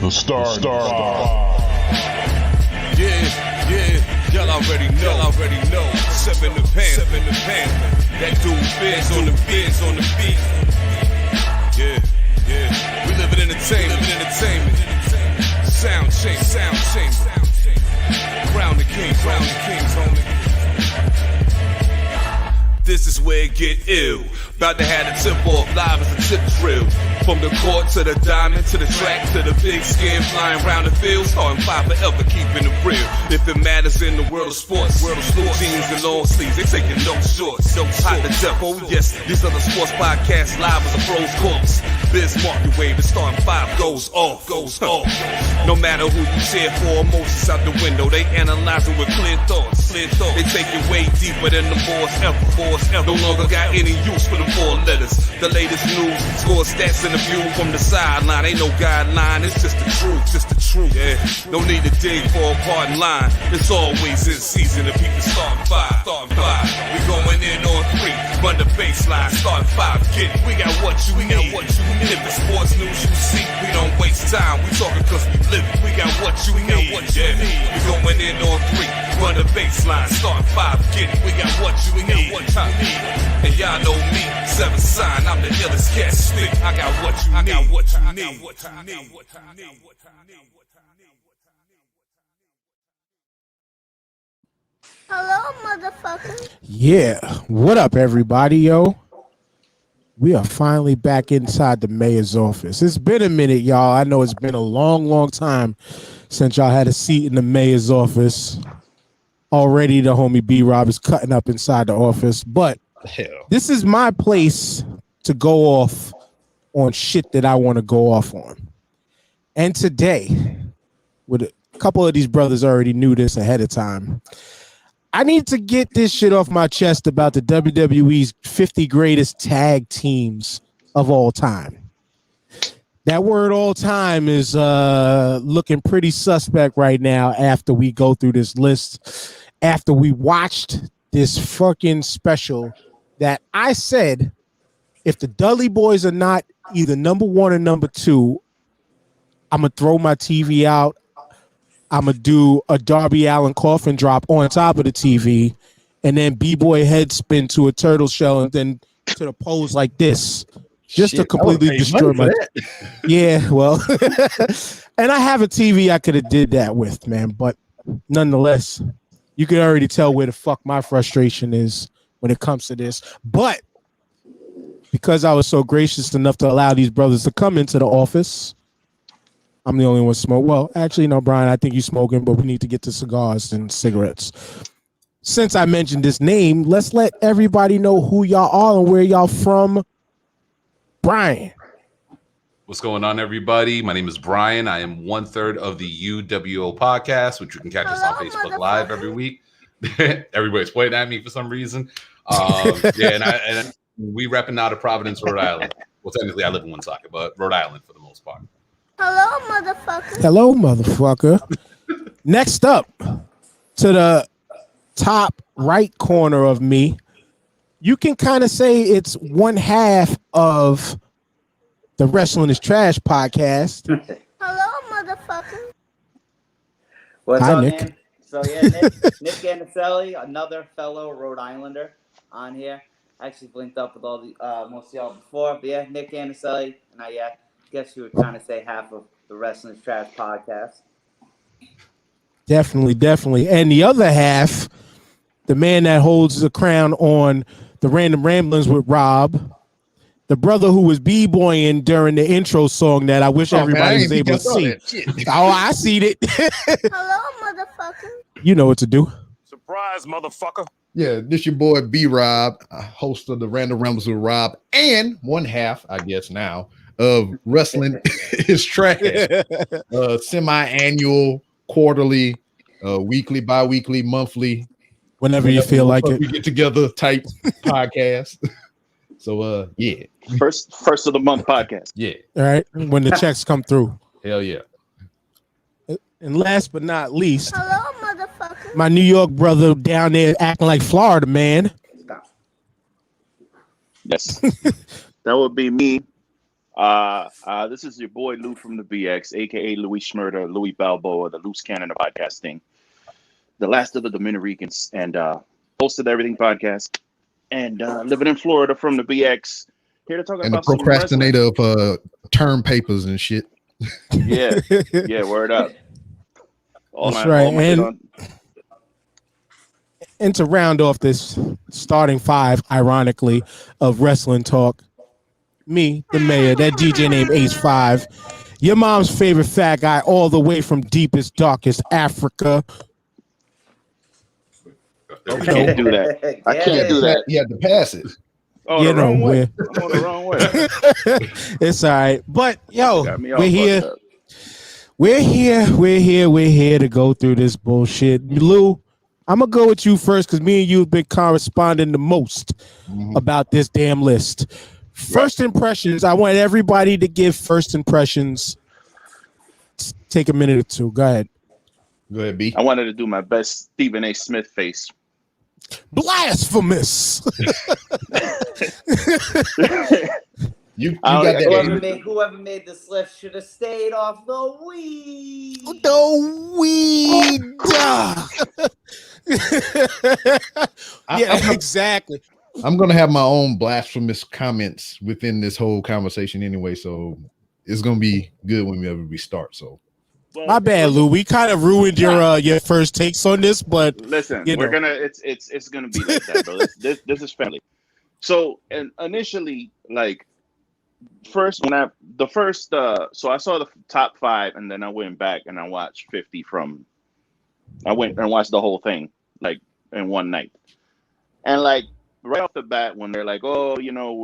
The Star. Yeah, y'all already know. Seven in the pan. That dude Biz on the beat. Yeah. We live in entertainment. Sound change. Crown the kings, homie. This is where it get ill. About to have the tip off live as a tip drill. From the court to the diamond, to the track, to the big skin, flying round the field, starting five forever, keeping it real. If it matters in the world of sports, jeans and long sleeves, they taking no shorts. Hot to death, oh yes, these other sports podcasts live as a pros course. Biz market wave, the starting five goes off. No matter who you cheer for, emotions out the window, they analyzing with clear thoughts. They take it way deeper than the boss ever. No longer got any use for the four letters. The latest news, score stats and the view from the sideline. Ain't no guideline, it's just the truth. Yeah, no need to dig for a pardon line. It's always in season if people starting five. We going in on three, run the baseline, starting five. Get it, we got what you need. If it's sports news you see, we don't waste time. We talking cause we live it. We got what you need. We going in on three, run the baseline, starting five. Get it, we got what you need. And y'all know me, seven sign, I'm the illest cat stick. I got what you need. Hello, motherfucker. Yeah, what up, everybody, yo? We are finally back inside the mayor's office. It's been a minute, y'all. I know it's been a long time since y'all had a seat in the mayor's office. Already the homie B-Rob is cutting up inside the office, but this is my place to go off on shit that I want to go off on. And today, with a couple of these brothers already knew this ahead of time, I need to get this shit off my chest about the WWE's 50 greatest tag teams of all time. That word all time is looking pretty suspect right now after we go through this list, after we watched this fucking special that I said, if the Dudley Boys are not either number one or number two, I'm going to throw my TV out. I'm going to do a Darby Allin coffin drop on top of the TV and then B-Boy head spin to a turtle shell and then to the pose like this. Just to completely destroy my... Yeah, well... And I have a TV I could have did that with, man. But nonetheless, you can already tell where the fuck my frustration is when it comes to this. But because I was so gracious enough to allow these brothers to come into the office... I'm the only one smoke. Well, actually, no, Brian, I think you're smoking, but we need to get to cigars and cigarettes. Since I mentioned this name, let's let everybody know who y'all are and where y'all from. Brian. What's going on, everybody? My name is Brian. I am 1/3 of the UWO podcast, which you can catch us on Facebook Live every week. Everybody's pointing at me for some reason. And we repping out of Providence, Rhode Island. Well, technically, I live in Woonsocket, but Rhode Island for the most part. Hello, motherfucker. Next up, to the top right corner of me, you can kind of say it's one half of the Wrestling is Trash podcast. Hello, motherfucker. What's Hi, up, Nick. man? So, yeah, Nick Anicelli, another fellow Rhode Islander on here. I actually linked up with all the most of y'all before, but yeah, Nick Anicelli, and I guess you would kind of say half of the Wrestling is Trash podcast. Definitely. And the other half, the man that holds the crown on the Random Ramblings with Rob, the brother who was b-boying during the intro song that I wish everybody was able to see. Oh, I seen it. Hello, motherfucker. You know what to do. Surprise, motherfucker. Yeah, this your boy B-Rob, host of the Random Rambles with Rob, and one half, I guess now, of Wrestling is Trash. Semi-annual, quarterly, weekly, bi-weekly, monthly. Whenever you feel like it. We get together type podcast. So, yeah. First of the month podcast. Yeah. All right. When the checks come through. Hell yeah. And last but not least, Hello, motherfucker. my New York brother down there acting like Florida, man. Yes. That would be me. This is your boy Lou from the BX, aka Louis Schmurder, Louis Balboa, the loose cannon of podcasting, the last of the Dominicans, and host of the Everything Podcast, and living in Florida from the BX. Here to talk And the about some wrestling. procrastinator of term papers and shit. Yeah, word up. That's right. shit And to round off this starting five, ironically, of wrestling talk, me, the mayor, that DJ named Ace5, your mom's favorite fat guy all the way from deepest, darkest Africa. I can't do that. I can't do that. You had to pass it. Oh, the wrong way. I'm on the wrong way. It's all right. But, yo, Got me all we're here. fucked up. We're here to go through this bullshit. Lou, I'm going to go with you first because me and you have been corresponding the most about this damn list. First impressions, I want everybody to give first impressions. Take a minute or two. Go ahead. Go ahead, B. I wanted to do my best Stephen A. Smith face. Blasphemous. You got that. Whoever made this list should have stayed off the weed. The weed. Yeah, exactly. I'm gonna have my own blasphemous comments within this whole conversation anyway, so it's gonna be good whenever we start. So, my bad, Lou. We kind of ruined your first takes on this, but listen, we're gonna it's gonna be like that, bro. This is family. So, and initially, like first so I saw the top 5, and then I went back and I watched 50 from. I went and watched the whole thing like in one night, and like. Right off the bat, when they're like, "Oh,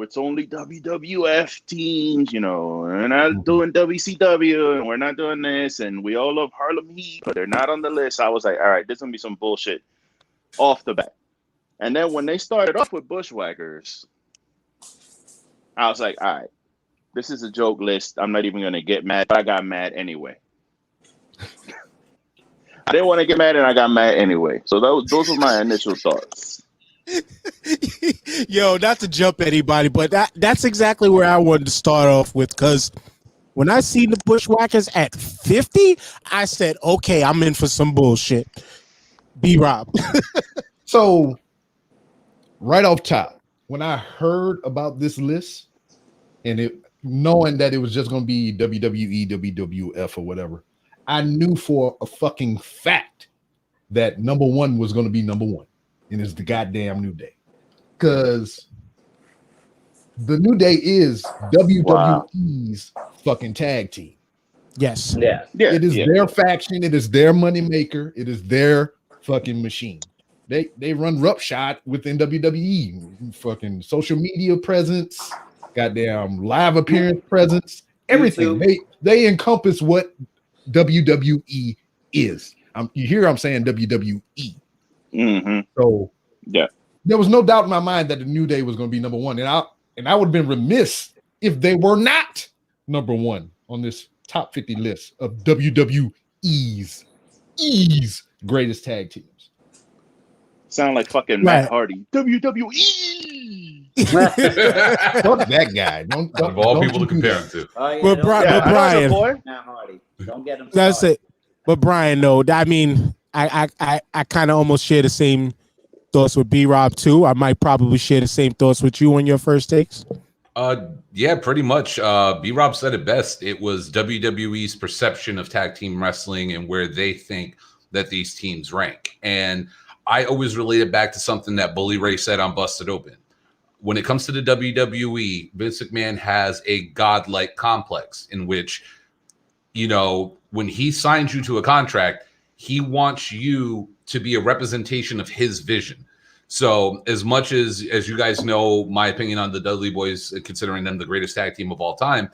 it's only WWF teams, we're not doing WCW, and we're not doing this, and we all love Harlem Heat, but they're not on the list." I was like, "All right, this is gonna be some bullshit," off the bat. And then when they started off with Bushwhackers, I was like, "All right, this is a joke list. I'm not even gonna get mad," but I got mad anyway. I didn't want to get mad, and I got mad anyway. So those were my initial thoughts. Yo, not to jump anybody, but that's exactly where I wanted to start off with, because when I seen the Bushwhackers at 50, I said, okay, I'm in for some bullshit. B-Rob. So right off top, when I heard about this list and knowing that it was just gonna be WWE, WWF, or whatever, I knew for a fucking fact that number one was gonna be number one. And it's the goddamn New Day, because the New Day is WWE's fucking tag team. Yes. Yeah. It is their faction. It is their moneymaker. It is their fucking machine. They run roughshod within WWE. Fucking social media presence, goddamn live appearance presence, everything. They encompass what WWE is. You hear I'm saying WWE. Mm-hmm. So there was no doubt in my mind that the New Day was going to be number one, and I would have been remiss if they were not number one on this top 50 list of WWE's greatest tag teams. Sound like fucking Matt Hardy. WWE. Fuck that guy. Don't of all people to compare him to. But Brian, Matt Hardy. Don't get him. That's it. But Brian, no, I mean. I kind of almost share the same thoughts with B-Rob too. I might probably share the same thoughts with you on your first takes. Yeah, pretty much. B-Rob said it best. It was WWE's perception of tag team wrestling and where they think that these teams rank. And I always relate it back to something that Bully Ray said on Busted Open. When it comes to the WWE, Vince McMahon has a godlike complex in which, when he signs you to a contract, he wants you to be a representation of his vision. So as much as you guys know my opinion on the Dudley Boys, considering them the greatest tag team of all time,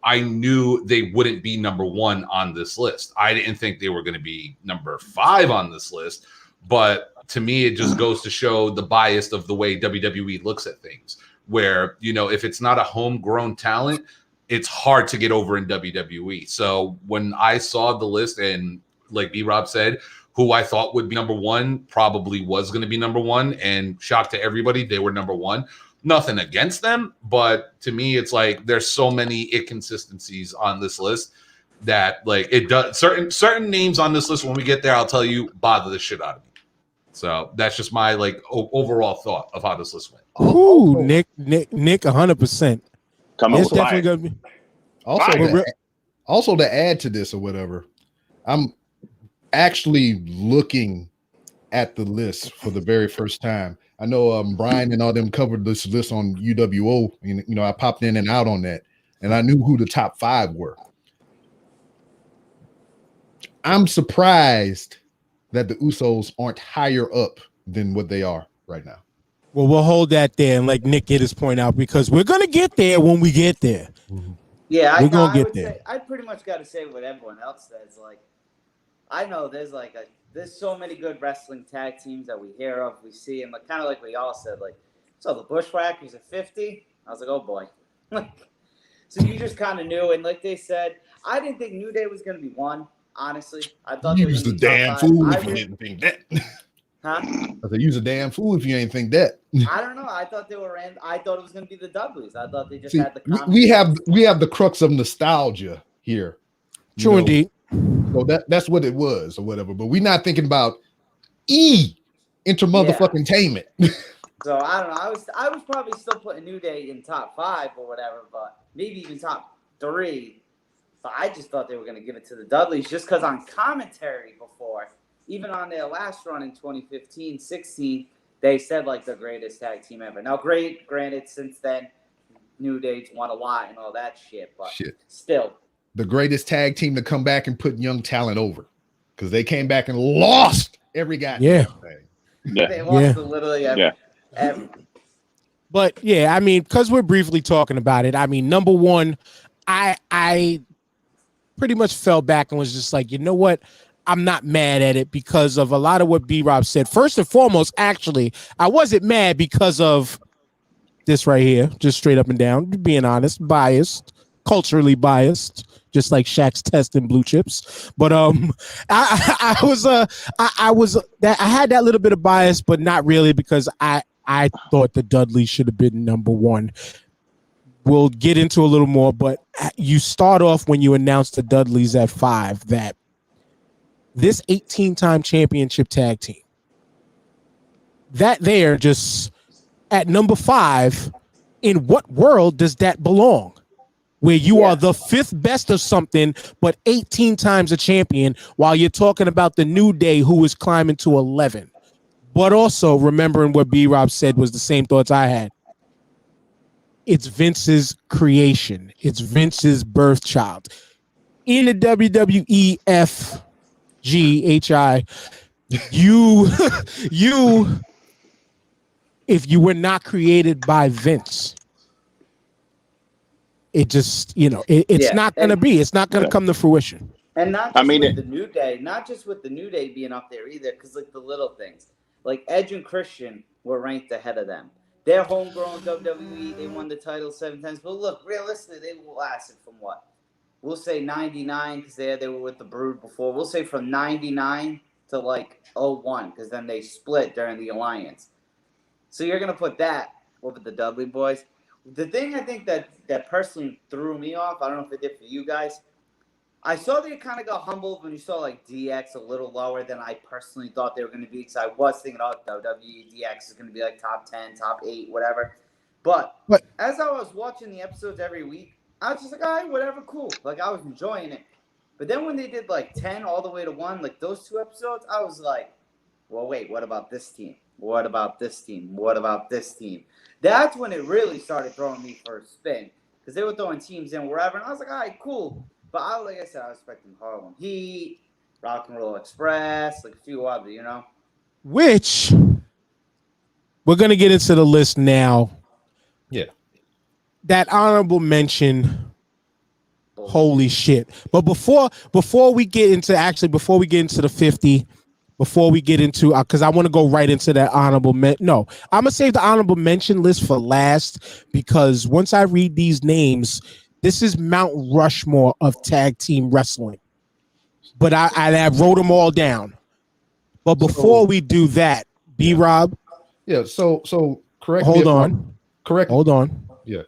I knew they wouldn't be number one on this list. I didn't think they were going to be number 5 on this list. But to me, it just goes to show the bias of the way WWE looks at things, where, if it's not a homegrown talent, it's hard to get over in WWE. So when I saw the list and like B-Rob said, who I thought would be number one probably was going to be number one, and shock to everybody, they were number one. nothing against them, but to me, it's like there's so many inconsistencies on this list that like it does certain names on this list. When we get there, I'll tell you bother the shit out of me. So that's just my like overall thought of how this list went. Ooh, Nick, 100%. Coming It's with definitely fire. gonna be. Also to add to this or whatever, I'm actually looking at the list for the very first time. I know Brian and all them covered this list on UWO. You know, I popped in and out on that, and I knew who the top 5 were. I'm surprised that the Usos aren't higher up than what they are right now. Well, we'll hold that there and let Nick get his point out because we're gonna get there when we get there. Yeah, We're gonna I get would there. say I pretty much got to say what everyone else says. Like, I know there's so many good wrestling tag teams that we hear of, we see, and like kind of like we all said, like, so the Bushwhackers at 50. I was like, oh boy. So you just kind of knew, and like they said, I didn't think New Day was gonna be one. Honestly, I thought You they were was gonna the be top damn 5. fool if you didn't think that. Huh? I said, you's a damn fool if you ain't think that. I don't know. I thought they were I thought it was gonna be the Dudleys. I thought they just See, had the. we have the crux of nostalgia here. True indeed. So that's what it was or whatever. But we're not thinking about motherfucking tainment. So I don't know. I was probably still putting New Day in top 5 or whatever, but maybe even top 3. But I just thought they were going to give it to the Dudleys just because on commentary before, even on their last run in 2015-16, they said like the greatest tag team ever. Now, granted, since then, New Day's won a lot and all that shit, but still. The greatest tag team to come back and put young talent over because they came back and lost every guy. Yeah. They lost to literally every. But yeah, I mean, because we're briefly talking about it, I mean, number one, I pretty much fell back and was just like, you know what? I'm not mad at it because of a lot of what B-Rob said. First and foremost, actually, I wasn't mad because of this right here, just straight up and down, being honest, biased, culturally biased, just like Shaq's test in blue chips. But I had that little bit of bias, but not really because I thought the Dudleys should have been number 1. We'll get into a little more, but you start off when you announce the Dudleys at 5 that this 18-time championship tag team, that they're just at number 5, in what world does that belong? Where you are the 5th best of something, but 18 times a champion, while you're talking about the New Day, who is climbing to 11. But also remembering what B-Rob said was the same thoughts I had. It's Vince's creation. It's Vince's birth child. In the WWE FGHI, you, if you were not created by Vince, it just, it's not going to be. It's not going to come to fruition. And not just with the New Day, not just with the New Day being up there either, because like the little things, like Edge and Christian were ranked ahead of them. They're homegrown WWE. They won the title 7 times. But look, realistically, they lasted from what? We'll say 99 because they were with the Brood before. We'll say from 99 to like 01 because then they split during the Alliance. So you're going to put that over the Dudley Boys. The thing I think that personally threw me off, I don't know if it did for you guys, I saw they kind of got humbled when you saw like DX a little lower than I personally thought they were going to be because I was thinking, WWE DX is going to be like top 10, top 8, whatever. But as I was watching the episodes every week, I was just like, all right, whatever, cool. Like, I was enjoying it. But then when they did like 10 all the way to 1, like those 2 episodes, I was like, well, wait, what about this team? What about this team? What about this team? That's when it really started throwing me for a spin because they were throwing teams in wherever. And I was like, all right, cool. But like I said, I was expecting Harlem Heat, Rock and Roll Express, like a few other, Which we're going to get into the list now. Yeah. That honorable mention, holy shit. But before we get into the 50, before we get into, because I want to go right into that honorable mention. No, I'm going to save the honorable mention list for last because once I read these names, this is Mount Rushmore of tag team wrestling. But I wrote them all down. But before we do that, B-Rob. Yeah, so correct Correct. Hold on. Yeah.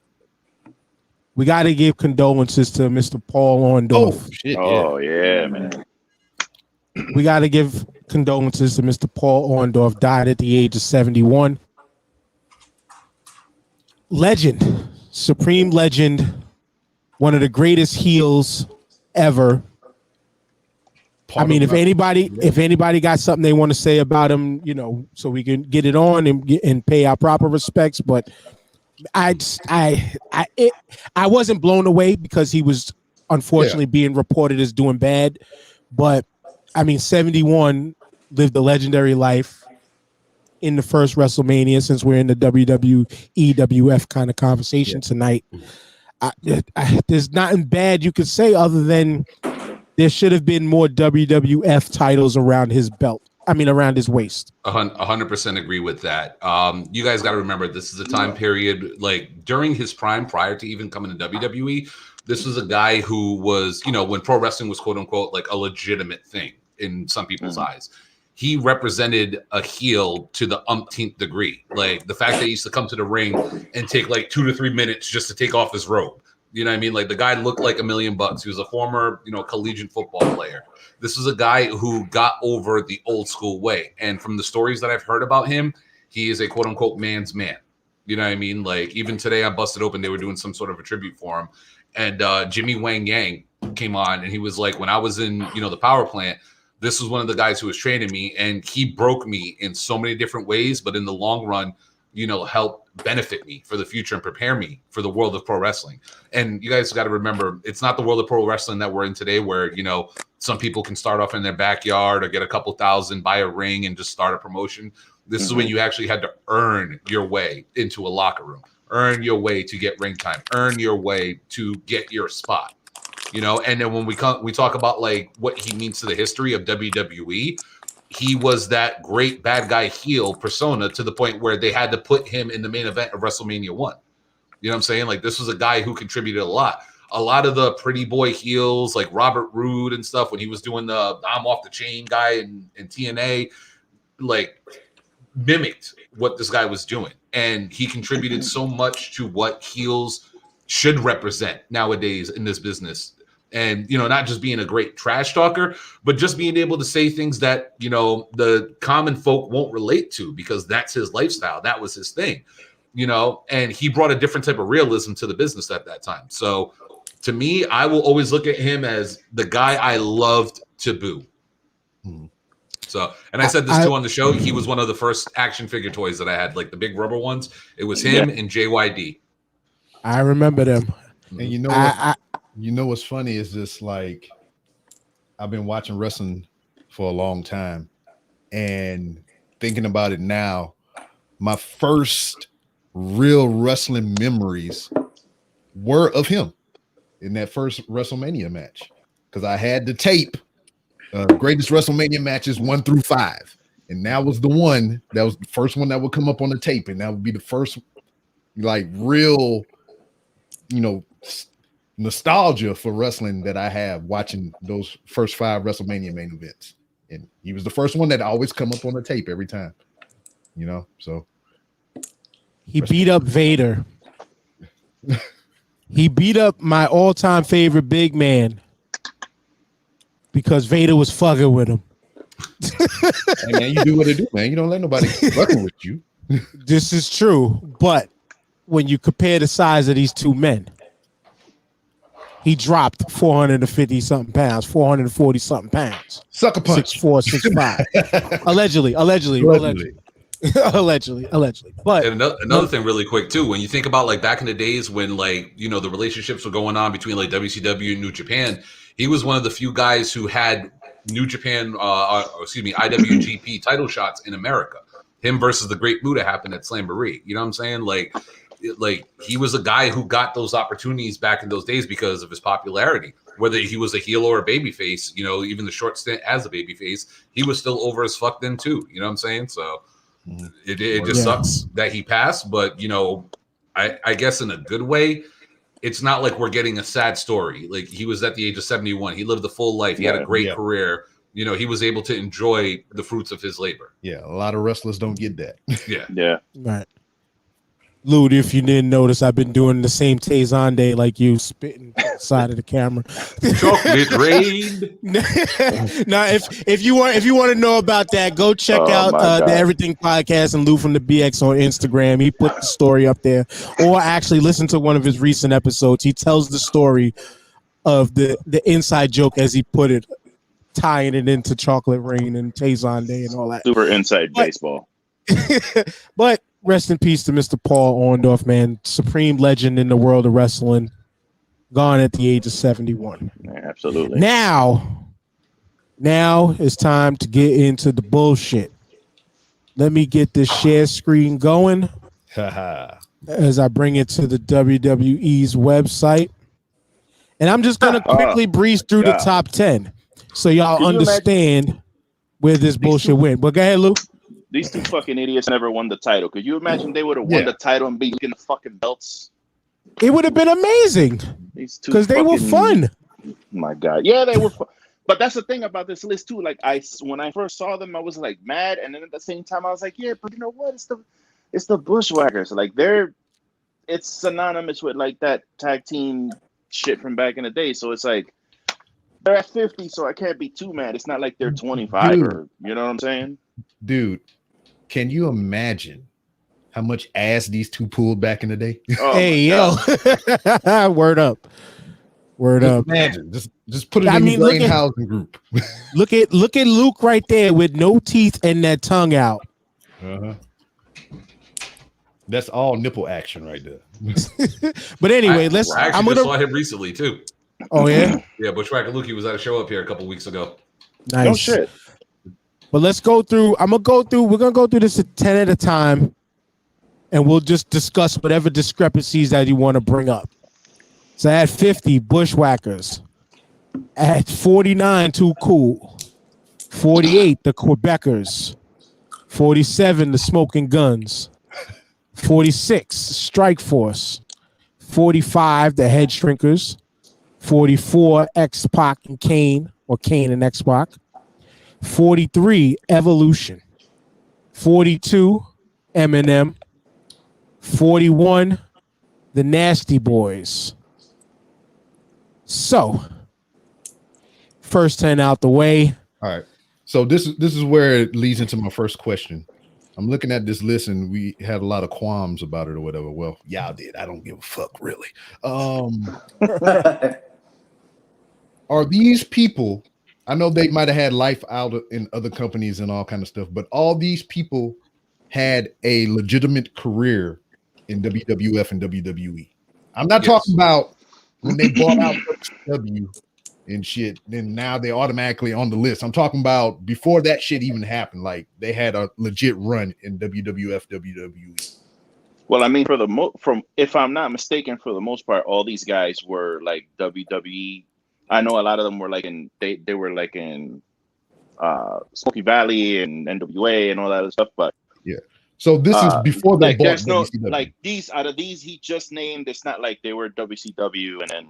We got to give condolences to Mr. Paul Orndorff. Oh shit. Oh yeah, man. We got to give condolences to Mr. Paul Orndorff. Died at the age of 71. Legend, supreme legend, one of the greatest heels ever. I mean, if anybody got something they want to say about him, you know, so we can get it on and pay our proper respects. But I wasn't blown away because he was unfortunately being reported as doing bad. But I mean, 71 lived a legendary life in the first WrestleMania. Since we're in the WWF kind of conversation tonight, there's nothing bad you could say other than there should have been more WWF titles around his belt. I mean, around his waist. 100% agree with that. You guys got to remember, this is a time period, like during his prime, prior to even coming to WWE, this was a guy who was, you know, when pro wrestling was quote unquote like a legitimate thing in some people's eyes. He represented a heel to the umpteenth degree. Like the fact that he used to come to the ring and take like 2 to 3 minutes just to take off his robe. You know what I mean? Like the guy looked like $1 million. He was a former, you know, collegiate football player. This was a guy who got over the old school way. And from the stories that I've heard about him, he is a quote unquote man's man. You know what I mean? Like even today I busted open, they were doing some sort of a tribute for him. And Jimmy Wang Yang came on and he was like, when I was in, you know, the power plant, this was one of the guys who was training me and he broke me in so many different ways, but in the long run, you know, help benefit me for the future and prepare me for the world of pro wrestling. And you guys got to remember, it's not the world of pro wrestling that we're in today where, you know, some people can start off in their backyard or get a couple thousand, buy a ring and just start a promotion. This is when you actually had to earn your way into a locker room, earn your way to get ring time, earn your way to get your spot, you know? And then when we talk about like what he means to the history of WWE, he was that great bad guy heel persona to the point where they had to put him in the main event of WrestleMania 1. You know what I'm saying? Like this was a guy who contributed a lot. A lot of the pretty boy heels like Robert Roode and stuff when he was doing the I'm off the chain guy in TNA, like mimicked what this guy was doing. And he contributed so much to what heels should represent nowadays in this business. And, you know, not just being a great trash talker, but just being able to say things that, you know, the common folk won't relate to because that's his lifestyle. That was his thing, you know, and he brought a different type of realism to the business at that time. So to me, I will always look at him as the guy I loved to boo. So, and I said this too on the show. He was one of the first action figure toys that I had, like the big rubber ones. It was him and JYD. I remember them. And you know what? You know what's funny is this, like, I've been watching wrestling for a long time and thinking about it now, my first real wrestling memories were of him in that first WrestleMania match because I had the tape, greatest WrestleMania matches 1 through 5. And that was the one that was the first one that would come up on the tape. And that would be the first, like, real, you know, nostalgia for wrestling that I have watching those first 5 WrestleMania main events. And he was the first one that always come up on the tape every time, you know, so. He beat up Vader. He beat up my all-time favorite big man because Vader was fucking with him. Hey man, you do what it do, man. You don't let nobody fucking with you. This is true, but when you compare the size of these two men, he dropped 450 something pounds, 440 something pounds. Sucker punch. 6'4", 6'5". Allegedly. But and another thing really quick too, when you think about like back in the days when like, you know, the relationships were going on between like WCW and New Japan, he was one of the few guys who had New Japan, IWGP title shots in America. Him versus the Great Muta happened at Slamboree. You know what I'm saying? Like he was a guy who got those opportunities back in those days because of his popularity. Whether he was a heel or a babyface, you know, even the short stint as a babyface, he was still over as fuck then too. You know what I'm saying? So it just sucks that he passed. But, you know, I guess in a good way, it's not like we're getting a sad story. Like he was at the age of 71. He lived a full life. He had a great career. You know, he was able to enjoy the fruits of his labor. Yeah, a lot of wrestlers don't get that. Yeah. Yeah. right. Lude, if you didn't notice, I've been doing the same Tezande like you, spitting side of the camera. Chocolate rain. Now, if you want to know about that, go check Oh, out my God. the Everything Podcast and Lou from the BX on Instagram. He put the story up there, or actually listen to one of his recent episodes. He tells the story of the inside joke, as he put it, tying it into Chocolate Rain and Tezande and all that. Super inside baseball. But rest in peace to Mr. Paul Orndorff, man, supreme legend in the world of wrestling, gone at the age of 71. Yeah, absolutely. Now it's time to get into the bullshit. Let me get this share screen going as I bring it to the WWE's website. And I'm just going to quickly breeze through the top 10 so y'all understand where this bullshit went. But go ahead, Lou. These two fucking idiots never won the title. Could you imagine they would have won the title and be looking the fucking belts? It would have been amazing because they were fun. My God. Yeah, they were fun. But that's the thing about this list too. Like when I first saw them, I was like mad. And then at the same time, I was like, yeah, but you know what? It's the Bushwhackers. Like it's synonymous with like that tag team shit from back in the day. So it's like, they're at 50, so I can't be too mad. It's not like they're 25 or, you know what I'm saying? Dude, can you imagine how much ass these two pulled back in the day? Oh, hey, yo. Word up. Imagine. Just put it in the brain housing group. look at Luke right there with no teeth and that tongue out. Uh-huh. That's all nipple action right there. But anyway, I actually saw him recently too. Oh yeah? Yeah, Bushwhacker Luke, he was at a show up here a couple weeks ago. Nice. No shit. But let's go through. We're gonna go through this at 10 at a time, and we'll just discuss whatever discrepancies that you want to bring up. So at 50, Bushwhackers. At 49, Too Cool. 48, the Quebecers. 47, the Smoking Guns. 46, Strike Force. 45, the Head Shrinkers. 44, X-Pac and Kane, or Kane and X-Pac. 43, Evolution. 42, Eminem. 41, the Nasty Boys. So, first 10 out the way. All right. So this is where it leads into my first question. I'm looking at this list and we had a lot of qualms about it or whatever. Well, y'all did. I don't give a fuck, really. Are these people, I know they might have had life out in other companies and all kind of stuff, but all these people had a legitimate career in WWF and WWE. I'm not talking about when they bought out WCW and shit, then now they're automatically on the list. I'm talking about before that shit even happened. Like they had a legit run in WWF, WWE. Well, I mean, from if I'm not mistaken, for the most part, all these guys were like WWE. I know a lot of them were like they were like in Smoky Valley and NWA and all that other stuff. But yeah, so this is before they like bought there's no WCW. like out of these he just named. It's not like they were WCW and then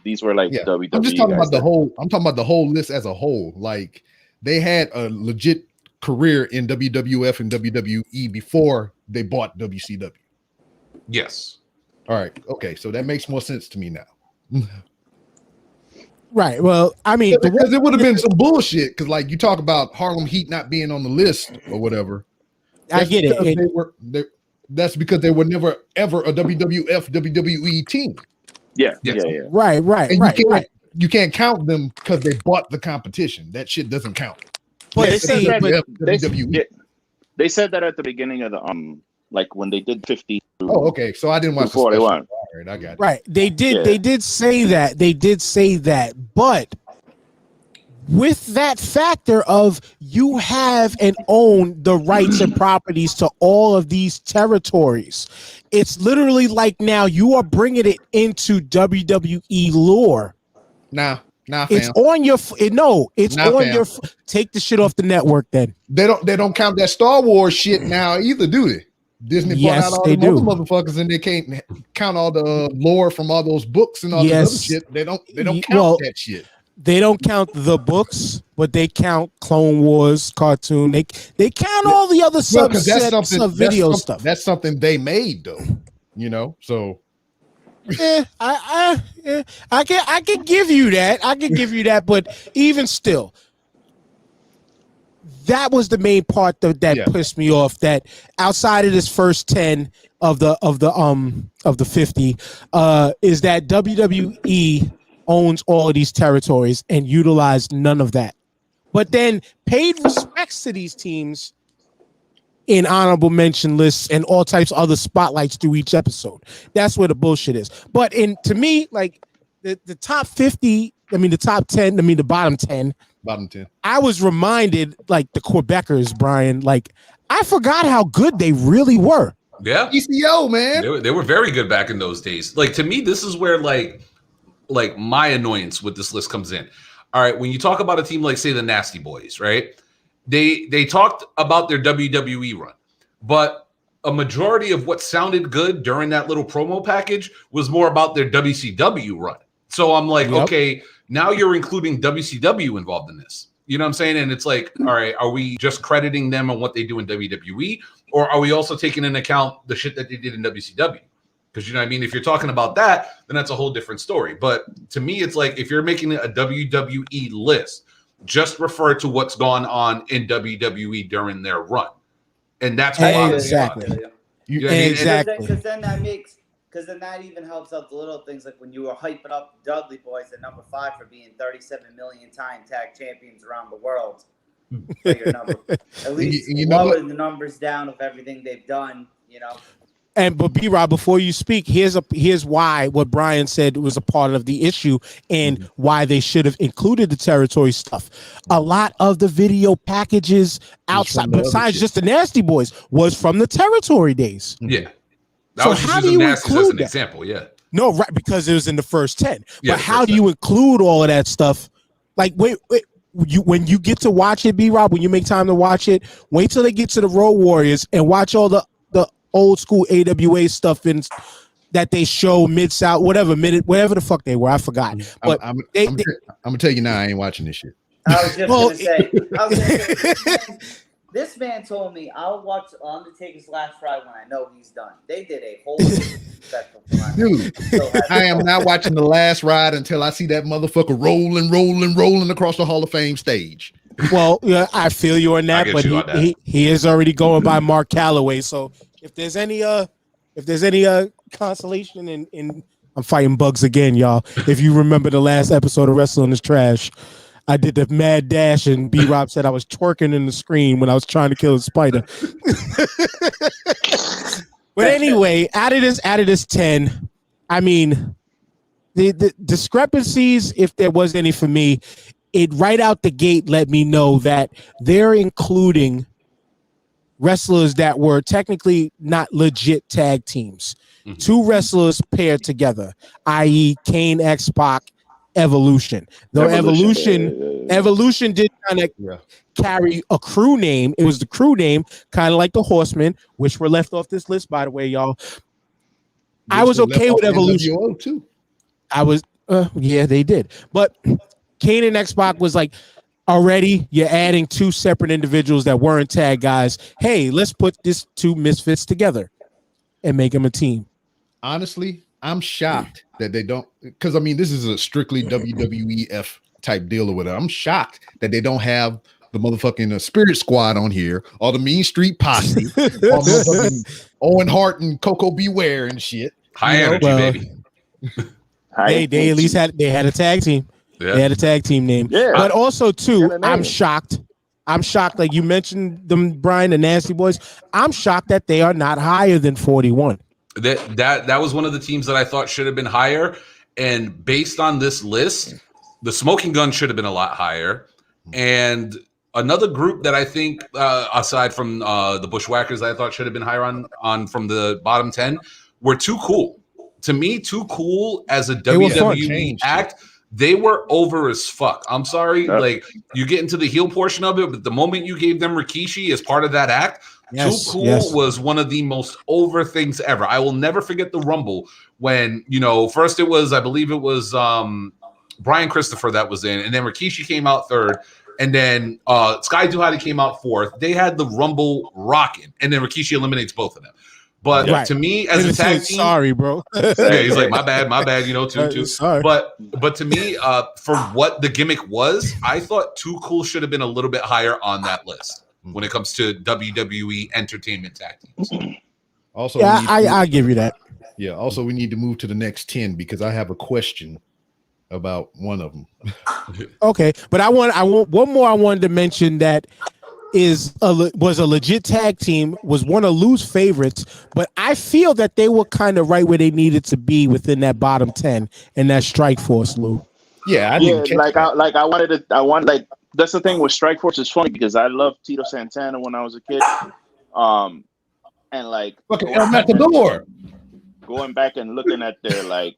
these were like WWE. I'm just talking about the whole. I'm talking about the whole list as a whole. Like they had a legit career in WWF and WWE before they bought WCW. Yes. All right. Okay. So that makes more sense to me now. Right. Well, I mean, because it would have been some bullshit. Because like you talk about Harlem Heat not being on the list or whatever. I get it. That's because they were never ever a WWF WWE team. Yeah. Right. And you can't count them because they bought the competition. That shit doesn't count. But they see, said that at the beginning of the like when they did 50. Oh, okay. So I didn't watch the 41. All right, I got it. Right. They did say that. They did say that. But with that factor of you have and own the rights and properties to all of these territories, it's literally like now you are bringing it into WWE lore. Nah, it's fam. on your it's nah, on fam. your take the shit off the network then. They don't count that Star Wars shit now either, do they? Disney bought out all the other motherfuckers and they can't count all the lore from all those books and all this other shit. They don't count that shit. They don't count the books, but they count Clone Wars cartoon. They count all the other Well, because that's subsets of video stuff. That's something they made, though. You know, so I can give you that. I can give you that, but even still, that was the main part that pissed me off. That outside of this first 10 of the 50, is that WWE owns all of these territories and utilized none of that, but then paid respects to these teams in honorable mention lists and all types of other spotlights through each episode. That's where the bullshit is. But to me, like the top 50, the top 10, the bottom 10. Bottom 10. I was reminded, like the Quebecers, Brian, like I forgot how good they really were. Yeah. ECO, man. They were very good back in those days. Like, to me, this is where like my annoyance with this list comes in. All right, when you talk about a team like, say, the Nasty Boys, right? They talked about their WWE run, but a majority of what sounded good during that little promo package was more about their WCW run. So I'm like, okay, now you're including WCW involved in this. You know what I'm saying? And it's like, all right, are we just crediting them on what they do in WWE? Or are we also taking into account the shit that they did in WCW? Because, you know what I mean? If you're talking about that, then that's a whole different story. But to me, it's like, if you're making a WWE list, just refer to what's gone on in WWE during their run. And that's why. Exactly. You know what I mean? Exactly. Because then that even helps out the little things, like when you were hyping up the Dudley Boys at number 5 for being 37 million time tag champions around the world. Your number. At least lower the numbers down of everything they've done, you know. But B-Rob, before you speak, here's why what Brian said was a part of the issue and why they should have included the territory stuff. A lot of the video packages outside, besides just the Nasty Boys, was from the territory days. Yeah. So was just how do using you Nasties include as an that? example, yeah. No, right, because it was in the first 10. Yeah, but how do you include all of that stuff? Like, wait, when you get to watch it, B-Rob, when you make time to watch it, wait till they get to the Road Warriors and watch all the old school AWA stuff in that they show Mid-South, whatever the fuck they were. I forgot. But I'm gonna tell you now, I ain't watching this shit. I was just gonna say, this man told me I'll watch Undertaker's last ride when I know he's done. They did a whole special for dude. I am not watching the last ride until I see that motherfucker rolling across the Hall of Fame stage. Well, yeah, I feel you on that, but he is already going by Mark Calloway. So if there's any consolation in I'm fighting bugs again, y'all. If you remember the last episode of Wrestling is Trash, I did the mad dash and B-Rob said I was twerking in the screen when I was trying to kill a spider. But anyway, out of this 10, I mean, the discrepancies, if there was any for me, it right out the gate let me know that they're including wrestlers that were technically not legit tag teams. Mm-hmm. 2 wrestlers paired together, i.e. Kane, X-Pac, Evolution. Though Evolution did kind of carry a crew name. It was the crew name, kind of like the Horsemen, which were left off this list, by the way, y'all. I was okay with Evolution. Too. I was, yeah, they did. But Kane and X-Pac was like, already you're adding 2 separate individuals that weren't tag guys. Hey, let's put these 2 misfits together and make them a team. Honestly, I'm shocked that they don't, because I mean, this is a strictly WWEF type deal or whatever. I'm shocked that they don't have the motherfucking Spirit Squad on here, or the Mean Street Posse, or motherfucking Owen Hart and Coco Beware and shit. High energy, baby. They at least had a tag team. Yeah. They had a tag team name. Yeah. But also, too, I'm shocked. Like you mentioned them, Brian, the Nasty Boys. I'm shocked that they are not higher than 41. That was one of the teams that I thought should have been higher. And based on this list, the Smoking Gun should have been a lot higher. And another group that I think, aside from the Bushwhackers, that I thought should have been higher on from the bottom 10, were Too Cool. To me, Too Cool as a WWE act. They were over as fuck. I'm sorry. Like, you get into the heel portion of it, but the moment you gave them Rikishi as part of that act, Too Cool was one of the most over things ever. I will never forget the Rumble when, first it was, I believe it was Brian Christopher that was in, and then Rikishi came out third, and then Sky Duhati came out fourth. They had the Rumble rocking, and then Rikishi eliminates both of them. But Right. to me, as a tag team, sorry, bro. yeah, he's like, my bad, you know, too. Sorry. But to me, for what the gimmick was, I thought Too Cool should have been a little bit higher on that list when it comes to WWE entertainment tag teams. Also, Yeah, I give you that. Yeah. Also, we need to move to the next 10 because I have a question about one of them. Okay, but I want one more. I wanted to mention that was a legit tag team, was one of Lou's favorites, but I feel that they were kind of right where they needed to be within that bottom 10 and that Strike Force, Lou. Yeah, I wanted that's the thing with Strike Force is funny because I loved Tito Santana when I was a kid. And like El Matador. Going back and looking at their like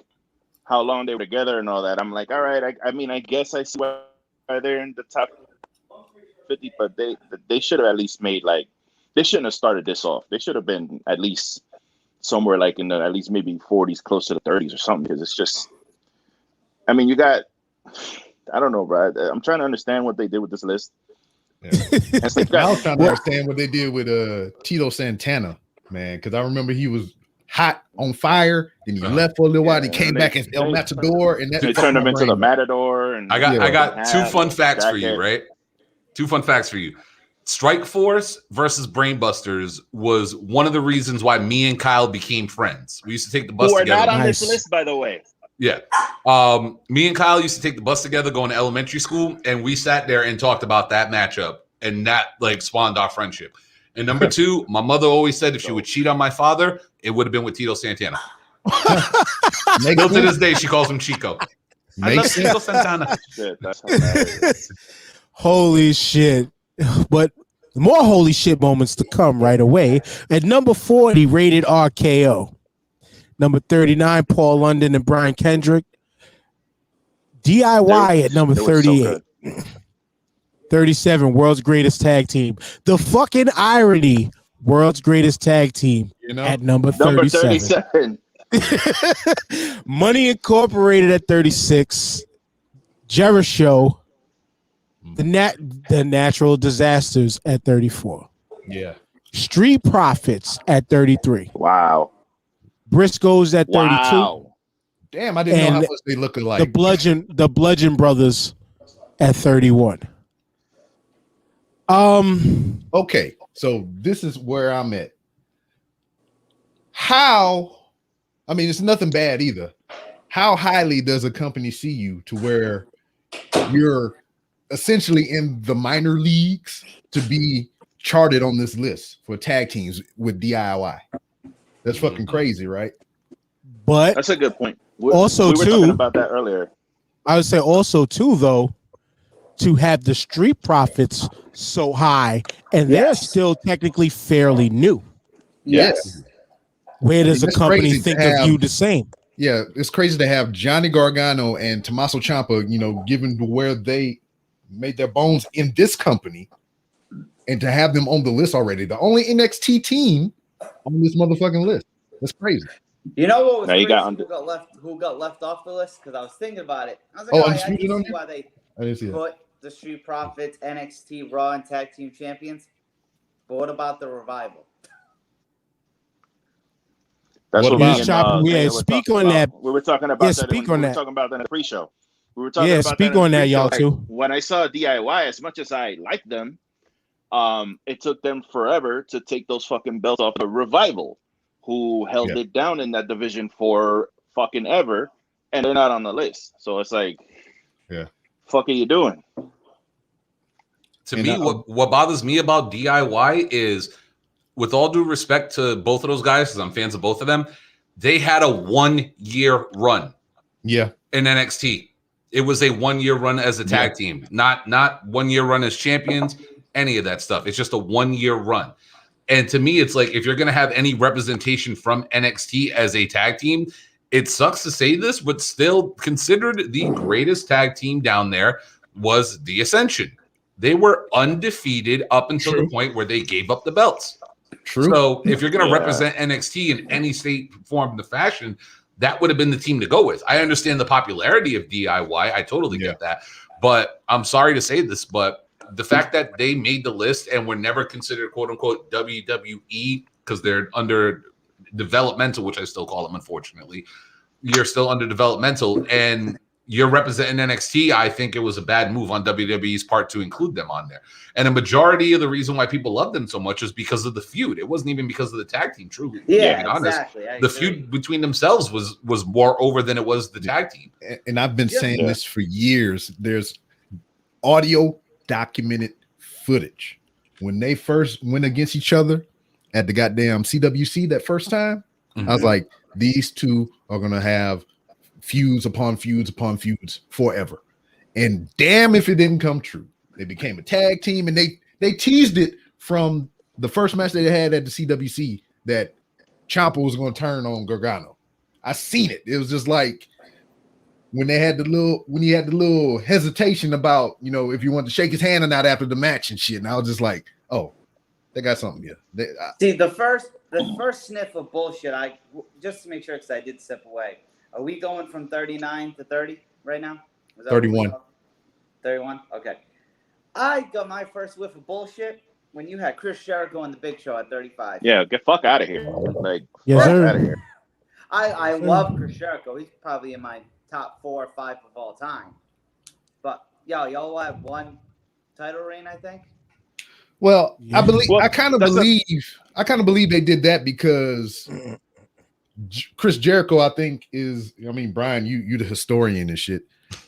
how long they were together and all that, I'm like, all right, I mean, I guess I see why they're in the top 50, but they should have at least made like they shouldn't have started this off. They should have been at least somewhere like in the at least maybe 40s, close to the 30s or something. Because it's just, I mean, you got, I don't know, bro. I'm trying to understand what they did with this list. Yeah. I was trying to understand what they did with Tito Santana, man, because I remember he was hot on fire, then he left for a little while. He came back as El Matador, and they turned him into the Matador. And I got two fun facts for you, right? Two fun facts for you. Strike Force versus Brainbusters was one of the reasons why me and Kyle became friends. We used to take the bus together. Who are not on this list, by the way. Yeah. Me and Kyle used to take the bus together going to elementary school, and we sat there and talked about that matchup, and that like spawned our friendship. And number two, my mother always said if she would cheat on my father, it would have been with Tito Santana. Still to this day, she calls him Chico. I love Tito Santana. Shit, that's hilarious. Holy shit. But more holy shit moments to come right away. At number 40, rated RKO. Number 39, Paul London and Brian Kendrick. DIY at number 38. 37, World's Greatest Tag Team. The fucking irony, World's Greatest Tag Team at number 37. Money Incorporated at 36. Jericho. The Natural Disasters at 34. Yeah. Street Profits at 33. Wow. Briscoes at 32. Wow. Damn, I didn't know how much they look alike. The Bludgeon Brothers at 31. Okay, so this is where I'm at. How, I mean, it's nothing bad either. How highly does a company see you to where you're essentially in the minor leagues to be charted on this list for tag teams with DIY? That's fucking crazy, right? But that's a good point. We were talking about that earlier. I would say also too, though, to have the Street Profits so high, and they're still technically fairly new. Yes. Where does a company think of you the same? Yeah, it's crazy to have Johnny Gargano and Tommaso Ciampa, you know, given where they made their bones in this company, and to have them on the list already. The only NXT team on this motherfucking list. That's crazy. You know what was crazy? Who got left off the list? Because I was thinking about it. I was like, I can see why they put the Street Profits, NXT, Raw, and Tag Team Champions. But what about the Revival? That's what speak on that. We were talking about that. Speak on that. We were talking about that in the pre-show. We were talking about speak on that, y'all too. When I saw DIY, as much as I liked them, it took them forever to take those fucking belts off the Revival, who held it down in that division for fucking ever, and they're not on the list. So it's like, fuck are you doing? To me, what bothers me about DIY is, with all due respect to both of those guys, because I'm fans of both of them, they had a 1-year run. Yeah. In NXT. It was a 1-year run as a tag team, not 1-year run as champions, any of that stuff. It's just a 1-year run. And to me, it's like, if you're going to have any representation from NXT as a tag team, it sucks to say this, but still considered the greatest tag team down there was the Ascension. They were undefeated up until the point where they gave up the belts. True. So if you're going to represent NXT in any state, form, or fashion, that would have been the team to go with. I understand the popularity of DIY. I totally get that. But I'm sorry to say this, but the fact that they made the list and were never considered quote unquote WWE because they're under developmental, which I still call them, unfortunately. You're still under developmental and you're representing NXT. I think it was a bad move on WWE's part to include them on there. And a majority of the reason why people love them so much is because of the feud. It wasn't even because of the tag team, truly. Yeah, to be honest. exactly. The feud between themselves was more over than it was the tag team. And I've been saying this for years. There's audio documented footage. When they first went against each other at the goddamn CWC that first time, I was like, these two are going to have feuds upon feuds upon feuds forever. And damn if it didn't come true. They became a tag team, and they teased it from the first match they had at the CWC that Ciampa was going to turn on Gargano. I seen it. It was just like when he had the little hesitation about, you know, if you want to shake his hand or not after the match and shit. And I was just like, oh, they got something here. See, the first sniff of bullshit, just to make sure, because I did step away. Are we going from 39 to 30 right now? 31. 31? Okay. I got my first whiff of bullshit when you had Chris Jericho and the Big Show at 35. Yeah, get fuck out of here. Like, Yes, fuck sir. out of here. I love Chris Jericho. He's probably in my top 4 or 5 of all time. But, y'all have one title reign, I think. Well, Yeah. I kind of believe they did that because Chris Jericho, I think, Brian, you the historian and shit.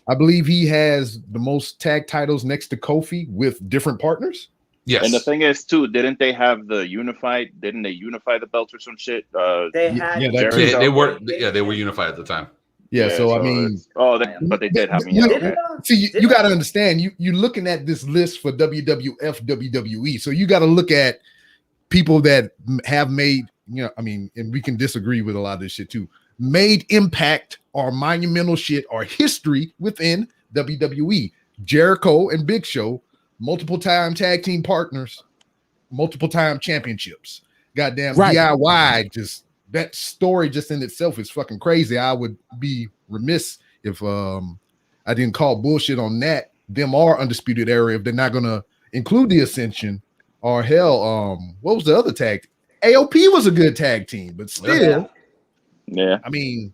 I believe he has the most tag titles next to Kofi with different partners. Yes. And the thing is, too, didn't they unify the belts or some shit? They had they were unified at the time. Yeah, so I mean, but they did have me. Okay. See, you got to understand, you're looking at this list for WWF, WWE, so you got to look at people that have made, and we can disagree with a lot of this shit too, made impact or monumental shit or history within WWE. Jericho and Big Show, multiple time tag team partners, multiple time championships. Goddamn DIY, just that story just in itself is fucking crazy. I would be remiss if I didn't call bullshit on that. Them are Undisputed Era if they're not gonna include the Ascension or hell, what was the other tag? AOP was a good tag team, but still, yeah. I mean,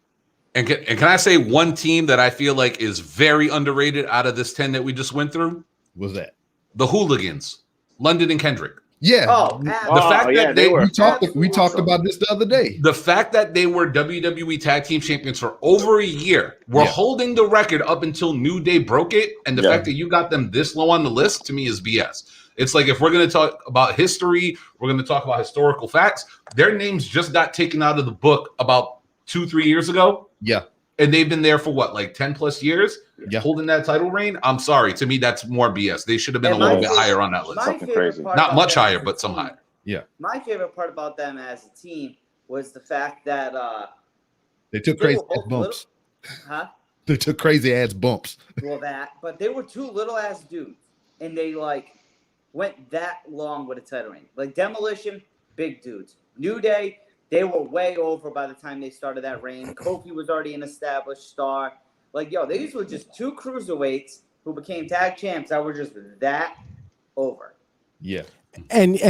and can I say one team that I feel like is very underrated out of this 10 that we just went through? Was that the Hooligans, London and Kendrick? Yeah. The fact that we talked about this the other day. The fact that they were WWE Tag Team Champions for over a year, were holding the record up until New Day broke it, and the fact that you got them this low on the list to me is BS. It's like if we're going to talk about history, we're going to talk about historical facts. Their names just got taken out of the book about 2-3 years ago. Yeah. And they've been there for what, like 10 plus years, holding that title reign. I'm sorry. To me, that's more BS. They should have been a little bit higher on that list. Something crazy. Not much higher, but some higher. Yeah. My favorite part about them as a team was the fact that they took crazy ass bumps. They took crazy ass bumps. Well, but they were 2 little ass dudes, and they went that long with a title reign. Like Demolition, big dudes. New Day, they were way over by the time they started that reign. Kofi was already an established star. These were just 2 cruiserweights who became tag champs that were just that over. Yeah. And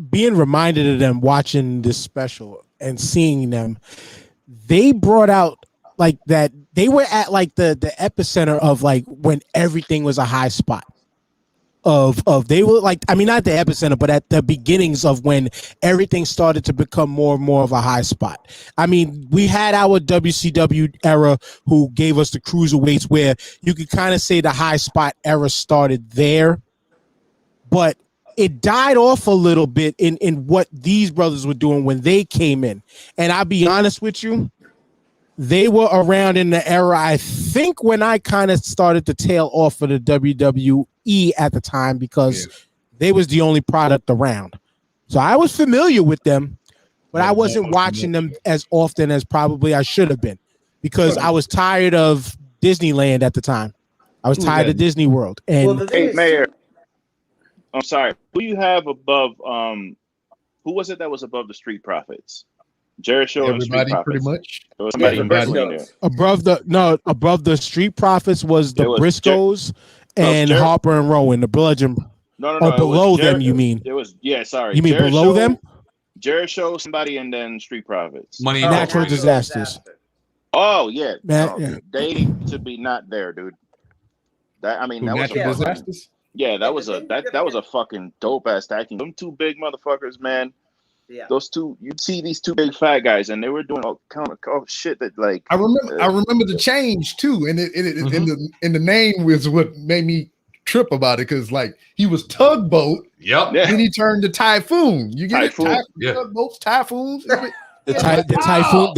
being reminded of them watching this special and seeing them, they brought out that they were at the epicenter of when everything was a high spot. They were not the epicenter, but at the beginnings of when everything started to become more and more of a high spot. I mean, we had our WCW era who gave us the cruiserweights, where you could kind of say the high spot era started there, but it died off a little bit in what these brothers were doing when they came in. And I'll be honest with you, they were around in the era, I think, when I kind of started to tail off of the WWE at the time, because they was the only product around. So I was familiar with them, but I wasn't watching them as often as probably I should have been, because I was tired of Disneyland at the time. I was tired of Disney World. And hey, Mayor, I'm sorry. Who you have above? Who was it that was above the Street Profits? Jericho and Street Everybody, pretty Profits. much. There was somebody in Everybody. between there. Above the Street Profits was the It was Briscoes No, and Jer- Harper and Rowan, the Bludgeon. No, Oh, it below was them, you mean? It was sorry. You mean below them? Jericho, somebody, and then Street Profits. Money. Natural disasters. Oh yeah, Man, no, yeah. they need to be not there, dude. That was Natural disasters. Yeah, that was a fucking dope ass tag team. Them two big motherfuckers, man. Yeah. Those two, you'd see these two big fat guys, and they were doing all kind of shit that like. I remember the change too, and in the name was what made me trip about it because like he was Tugboat, Yep. Yeah. then he turned to Typhoon. You get Typhoon. it? Yeah. Tugboats, Typhoons. The Typhoon Typhoon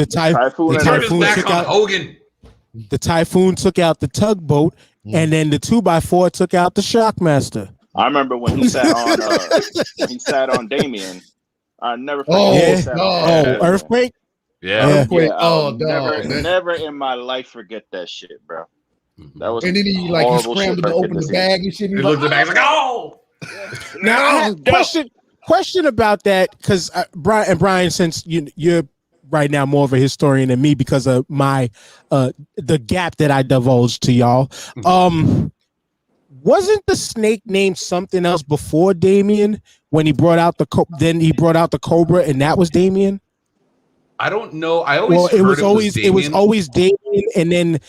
and Turn his Typhoon back took on out Hogan. the Typhoon took out the Tugboat, and then the 2x4 took out the Shockmaster. I remember when he sat on Damien. I never forget. Oh, when he yeah. sat on Oh, Damien. Earthquake. Yeah. Yeah. Wait, I'll dog. never in my life forget that shit, bro. That was And then he horrible scrambled shit to I open get the see. bag and shit. He looked at the bag like, oh. Now I have question about that because Brian, since you're right now more of a historian than me because of my the gap that I divulged to y'all. Wasn't the snake named something else before Damien when he brought out the then he brought out the Cobra and that was Damien? I don't know. I always Well, heard it was Damien. always Damien, and then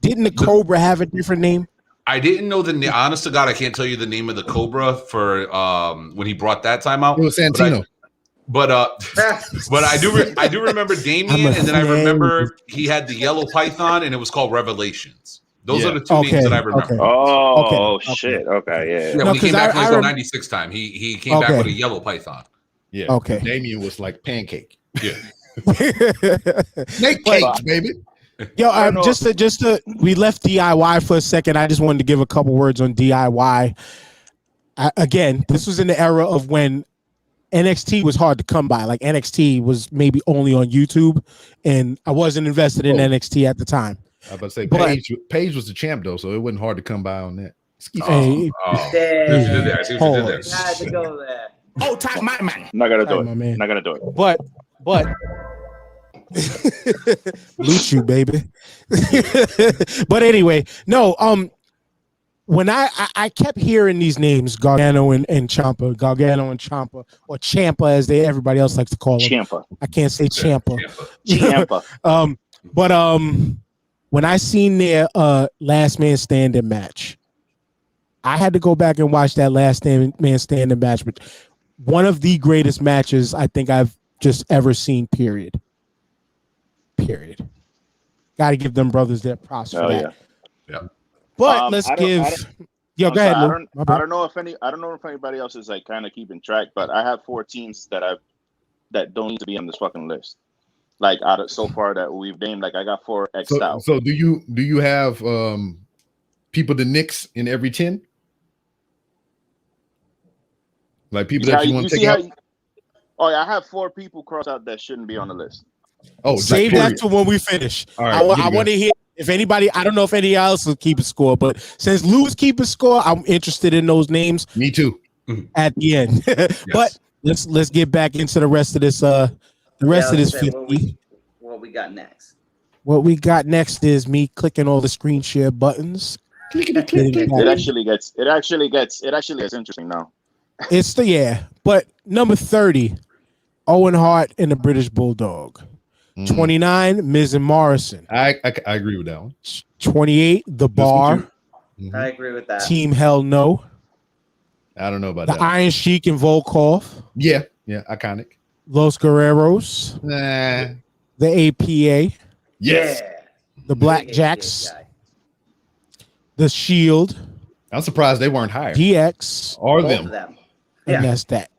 didn't the Cobra have a different name? I didn't know the name. Honest to God, I can't tell you the name of the Cobra for when he brought that time out. It was Santino. But I do remember Damien, and then I remember he had the yellow python, and it was called Revelations. Those are the two names that I remember. Okay. Oh Okay. shit! Okay, yeah. Yeah, No, when he came 'cause back I for the rem- '96 time, he came back with a yellow python. Yeah. Okay. Damien was like pancake. Yeah. Snake cake, baby. Yo, just to we left DIY for a second. I just wanted to give a couple words on DIY. Again, this was in the era of when NXT was hard to come by. Like NXT was maybe only on YouTube, and I wasn't invested in NXT at the time. I was about to say But- Paige was the champ though, so it wasn't hard to come by on that. Hey, See what you did there. I see what you did there. You had to go there. Oh, time, my man. Not gonna do Sorry, it. my man. Not gonna do it. but loot you, baby. But anyway, no. When I kept hearing these names, Gargano and Ciampa, or Ciampa as everybody else likes to call him. Ciampa. I can't say Ciampa. Ciampa. But when I seen their last man standing match, I had to go back and watch that last man standing match. But one of the greatest matches I think I've just ever seen. Period. Got to give them brothers their props for Oh that. yeah. But let's give. Yo, I'm go ahead. sorry, Lou. My I bad. don't know if anybody else is like kind of keeping track, but I have 4 teams that don't need to be on this fucking list. Like out of so far that we've named, like I got 4 X'd out. So do you have people to nix in every 10? Like people that you want to take out? Oh yeah, I have 4 people crossed out that shouldn't be on the list. Oh, Save that to when we finish. All right, I want to hear if anybody. I don't know if any else will keep a score, but since Lou's keeping score, I'm interested in those names. Me too. At the end, but let's get back into the rest of this. The rest of this 50. What we got next? What we got next is me clicking all the screen share buttons. It actually gets interesting now. It's but number 30, Owen Hart and the British Bulldog. 29, Miz and Morrison. I agree with that one. 28, The Bar. I agree with that. Team Hell No. I don't know about The that. Iron Sheik and Volkov. Yeah, iconic. Los Guerreros. Nah. The APA. Yes. The Blackjacks. The Shield. I'm surprised they weren't higher. DX. Or Both them. of them. And that's that.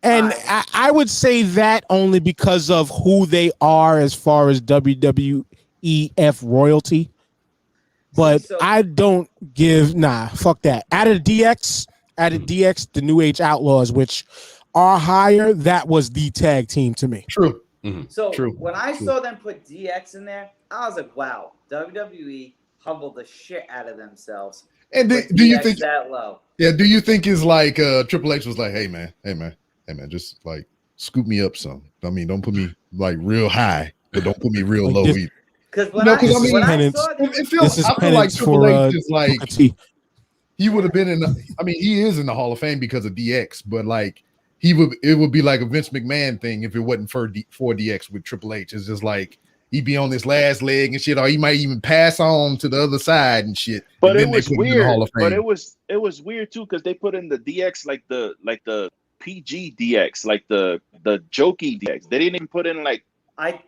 And I would say that only because of who they are as far as WWEF royalty. But I don't give fuck that. Out of DX, the New Age Outlaws, which are higher, that was the tag team to me. True. So True. when I saw them put DX in there, I was like, wow, WWE humbled the shit out of themselves. And Put do you DX think that low? Yeah, do you think it's like Triple H was like, hey man, just like scoop me up some. I mean, don't put me like real high, but don't put me real Like low this- either. Because when, No, I, 'cause I mean, when I penance. saw them, It feels. This is I feel like penance Triple for H is like Booker T. he would have been in. I mean, he is in the Hall of Fame because of DX, but like it would be like a Vince McMahon thing if it wasn't for DX with Triple H. It's just like he'd be on this last leg and shit, or he might even pass on to the other side and shit. But and it then they was put him in the weird. Hall of But Fame. it was weird too because they put in the DX like the PG DX, like the jokey DX. They didn't even put in like I think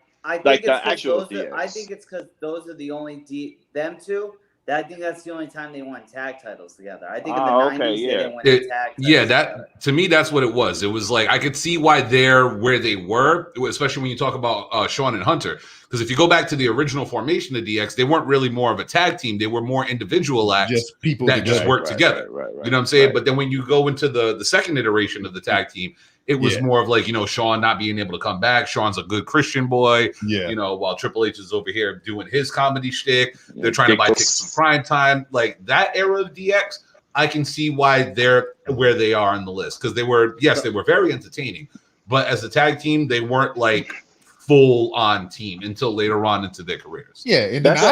like it's the 'cause actual those are, I DX. think it's because those are the only them two. I think that's the only time they won tag titles together. I think in the Okay, 90s yeah. they didn't win the tag titles together. To me, that's what it was. It was like I could see why they're where they were, especially when you talk about Shawn and Hunter. Because if you go back to the original formation of DX, they weren't really more of a tag team; they were more individual acts Just people that just together. worked together. Right. You know what I'm saying? Right. But then when you go into the second iteration of the tag team, it was Yeah. more of like, Shawn not being able to come back. Shawn's a good Christian boy, Yeah. while Triple H is over here doing his comedy shtick. Yeah, They're trying to buy Dick- tickets from prime time. Like that era of DX, I can see why they're where they are on the list. Because they were very entertaining. But as a tag team, they weren't like full on team until later on into their careers. Yeah, and then That's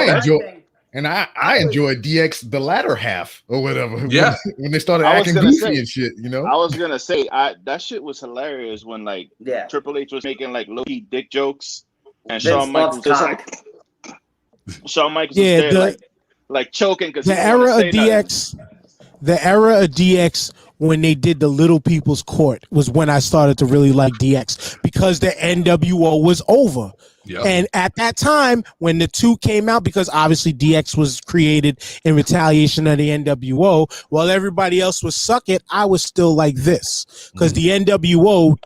I enjoyed DX the latter half or whatever. Yeah. when they started I was acting gonna goofy say- and shit, I was gonna say that shit was hilarious when like Yeah. Triple H was making like low-key dick jokes and Vince Shawn Michaels loves just cock. like Shawn Michaels Yeah, was there like choking because The era of DX, the era of DX when they did the Little People's Court was when I started to really like DX because the NWO was over. Yeah. And at that time, when the two came out, because obviously DX was created in retaliation of the NWO, while everybody else was suck it, I was still like this. Because the NWO,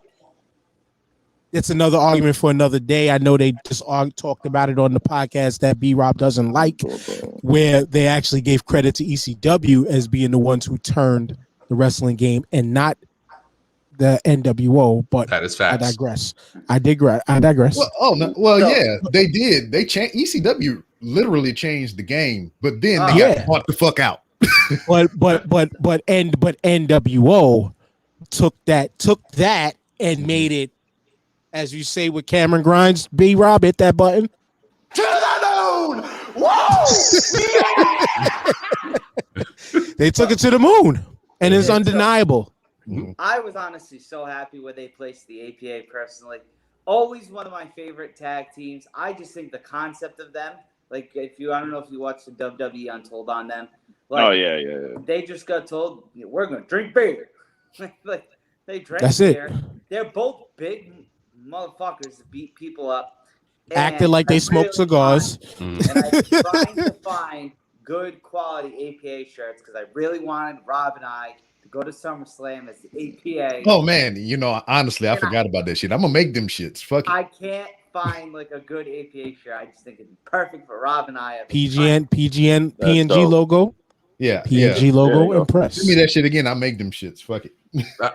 it's another argument for another day. I know they just talked about it on the podcast that B-Rob doesn't like, where they actually gave credit to ECW as being the ones who turned the wrestling game and not the NWO, but that is facts. I digress. Well, yeah, they did. They changed ECW literally changed the game, but then they got bought the fuck out. but NWO took that and made it, as you say with Cameron Grimes, B-Rob, hit that button. To the moon! Whoa! They took it to the moon, and it's undeniable. I was honestly so happy where they placed the APA personally. Always one of my favorite tag teams. I just think the concept of them, like I don't know if you watched the WWE Untold on them. Like, Oh yeah. They just got told, we're going to drink beer. Like they drank That's it. beer. They're both big motherfuckers that beat people up. Acted like they smoked cigars. And I'm trying to find good quality APA shirts because I really wanted Rob and I to go to SummerSlam as the APA. Oh man, honestly, I forgot about that shit. I'm gonna make them shits. Fuck it. I can't find like a good APA shirt. I just think it'd be perfect for Rob and I. PNG dope. logo. Yeah, PNG logo and press. Give me that shit again. I'll make them shits. Fuck it.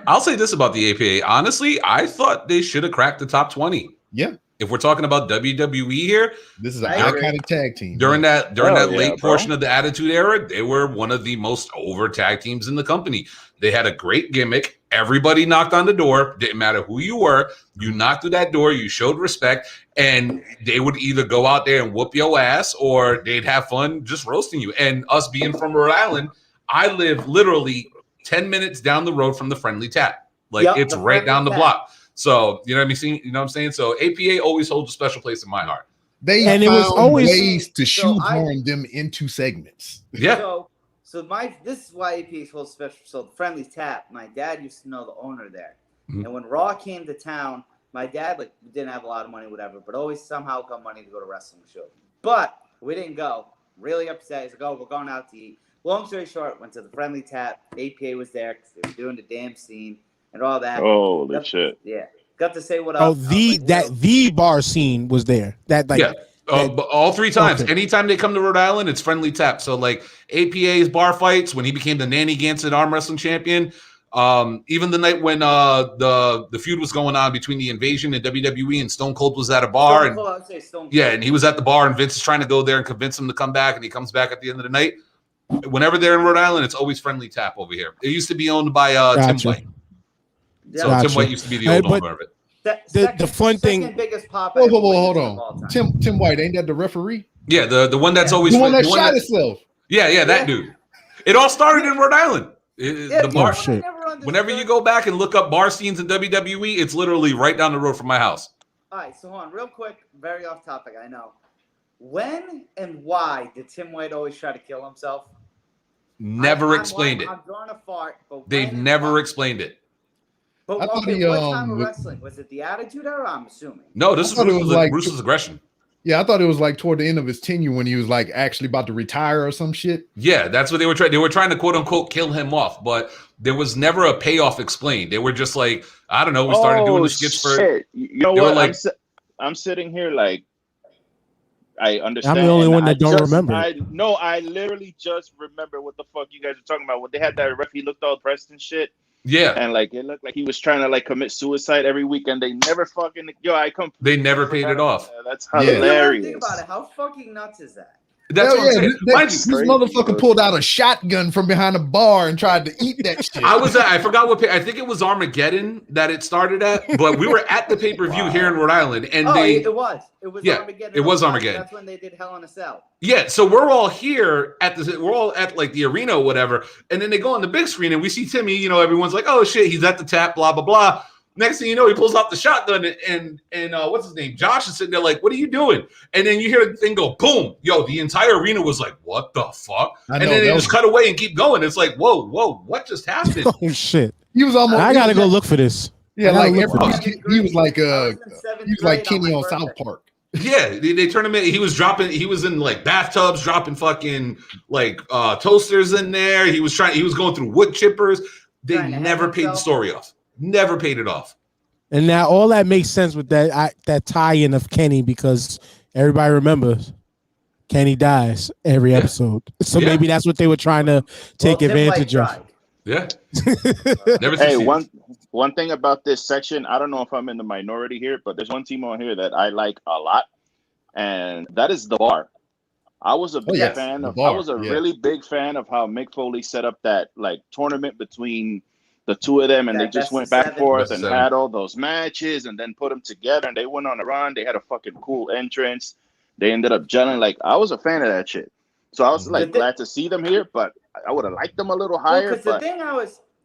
I'll say this about the APA. Honestly, I thought they should have cracked the top 20. Yeah. If we're talking about WWE here, this is an iconic tag team. During that late bro. portion of the Attitude Era, they were one of the most over tag teams in the company. They had a great gimmick. Everybody knocked on the door. Didn't matter who you were. You knocked through that door. You showed respect. And they would either go out there and whoop your ass or they'd have fun just roasting you. And us being from Rhode Island, I live literally 10 minutes down the road from the Friendly Tap. Like it's right down the block. So, you know what I mean? You know what I'm saying? So APA always holds a special place in my heart. They and found it was always ways to shoehorn them into segments. Yeah. This is why APA is so special. So the Friendly Tap, my dad used to know the owner there. Mhm. And when Raw came to town, my dad didn't have a lot of money, whatever, but always somehow got money to go to wrestling shows. But we didn't go. Really upset. He's like, oh, we're going out to eat. Long story short, went to the Friendly Tap. APA was there because they were doing the damn scene and all that. Holy shit. Yeah. Got to say what Oh, up. the bar scene was there. All three times. Okay. Anytime they come to Rhode Island, it's Friendly Tap. So like APA's bar fights when he became the Nanny Gansett arm wrestling champion. Even the night when the feud was going on between the Invasion and WWE, and Stone Cold was at a bar, and he was at the bar, and Vince is trying to go there and convince him to come back, and he comes back at the end of the night. Whenever they're in Rhode Island, it's always Friendly Tap over here. It used to be owned by Tim White. Yeah. So Tim White used to be the old owner of it. the fun thing. Biggest pop. Whoa, hold on. Tim White, ain't that the referee? Yeah, the one that's always The one that the one shot that, himself. Yeah, that dude. It all started in Rhode Island. The bar. shit. Whenever you go back and look up bar scenes in WWE, it's literally right down the road from my house. All right, so hold on, real quick, very off topic, I know. When and why did Tim White always try to kill himself? Never explained it. I'm drawing a fart, but They've never explained it. But I thought okay, he, what time of wrestling? Was it the Attitude Era? I'm assuming. No, this is Bruce's aggression. Yeah, I thought it was like toward the end of his tenure when he was like actually about to retire or some shit. Yeah, that's what they were trying. They were trying to quote unquote kill him off, but there was never a payoff explained. They were just like, I don't know. We started doing the skits for. You know what? Like, I'm sitting here like, I understand. I'm the only one that don't remember. I literally just remember what the fuck you guys are talking about. When they had that ref, he looked all pressed and shit. Yeah, and like it looked like he was trying to like commit suicide every week, and they never fucking They never paid it off. That's hilarious. Think about it. How fucking nuts is that? That's what I'm saying. This motherfucker pulled out a shotgun from behind a bar and tried to eat that shit. I forgot what. I think it was Armageddon that it started at, but we were at the pay-per-view here in Rhode Island, and it was Armageddon. It was Armageddon. That's when they did Hell in a Cell. Yeah, so we're all here we're all at like the arena or whatever, and then they go on the big screen and we see Timmy. You know, everyone's like, "Oh shit, he's at the tap." Blah blah blah. Next thing you know, he pulls out the shotgun and what's his name? Josh is sitting there like, "What are you doing?" And then you hear the thing go boom. Yo, the entire arena was like, "What the fuck?" And then they just cut away and keep going. It's like, whoa, what just happened? Oh shit! He was almost. I gotta go look for this. Yeah, like he was like Kenny on South Park. Yeah, they turned him in. He was in like bathtubs, dropping fucking like toasters in there. He was going through wood chippers. They never paid the story off. Never paid it off. And now all that makes sense with that tie-in of Kenny, because everybody remembers Kenny dies every episode. So maybe that's what they were trying to take advantage of. Yeah. Never hey, one thing about this section, I don't know if I'm in the minority here, but there's one team on here that I like a lot, and that is the Bar. I was a big fan of. I was a really big fan of how Mick Foley set up that like tournament between the two of them, and they just went back and forth and had all those matches, and then put them together, and they went on a run. They had a fucking cool entrance. They ended up gelling. Like, I was a fan of that shit. So I was like glad to see them here, but I would have liked them a little higher. Because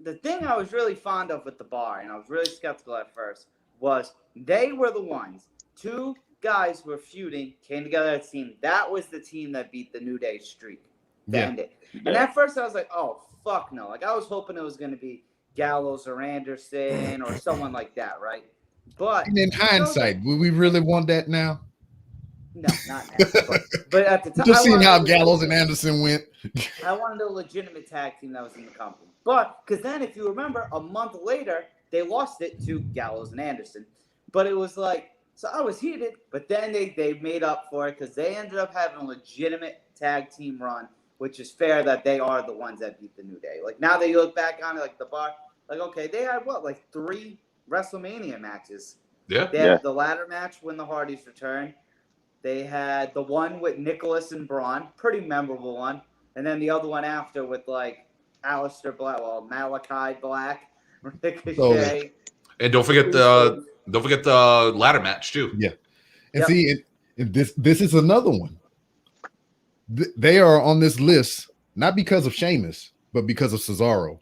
the thing I was really fond of with the Bar, and I was really skeptical at first, was they were the ones. Two guys were feuding, came together as a team. That was the team that beat the New Day streak to end it. And at first I was like, oh, fuck no. Like, I was hoping it was going to be Gallows or Anderson or someone like that, right? But in hindsight, would we really want that now? No, not now. But at the time, just seeing how Gallows and Anderson went. I wanted a legitimate tag team that was in the company. But because then, if you remember, a month later they lost it to Gallows and Anderson. But it was like, so I was heated. But then they made up for it because they ended up having a legitimate tag team run, which is fair that they are the ones that beat the New Day. Like, now that you look back on it, like the Bar. Like, okay, they had like 3 WrestleMania matches. Yeah. They had the ladder match when the Hardys returned. They had the one with Nicholas and Braun, pretty memorable one. And then the other one after with like Aleister Black, Malachi Black, Ricochet. And don't forget the ladder match too. Yeah. And see, this is another one. They are on this list not because of Sheamus, but because of Cesaro.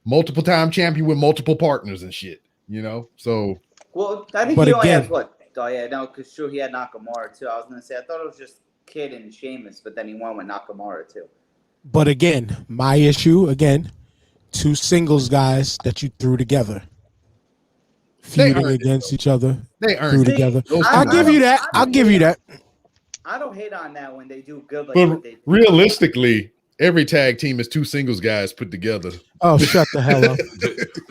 Multiple time champion with multiple partners and shit, you know? So, well, I think he only has what? Oh, yeah, no, because sure he had Nakamura too. I was going to say, I thought it was just Kid and Sheamus, but then he won with Nakamura too. But again, my issue, 2 singles guys that you threw together. Feuding against each other. They earned together. I'll give you that. I'll give you that. I don't hate on that when they do good. Like but realistically, every tag team is 2 singles guys put together. Oh, shut the hell up.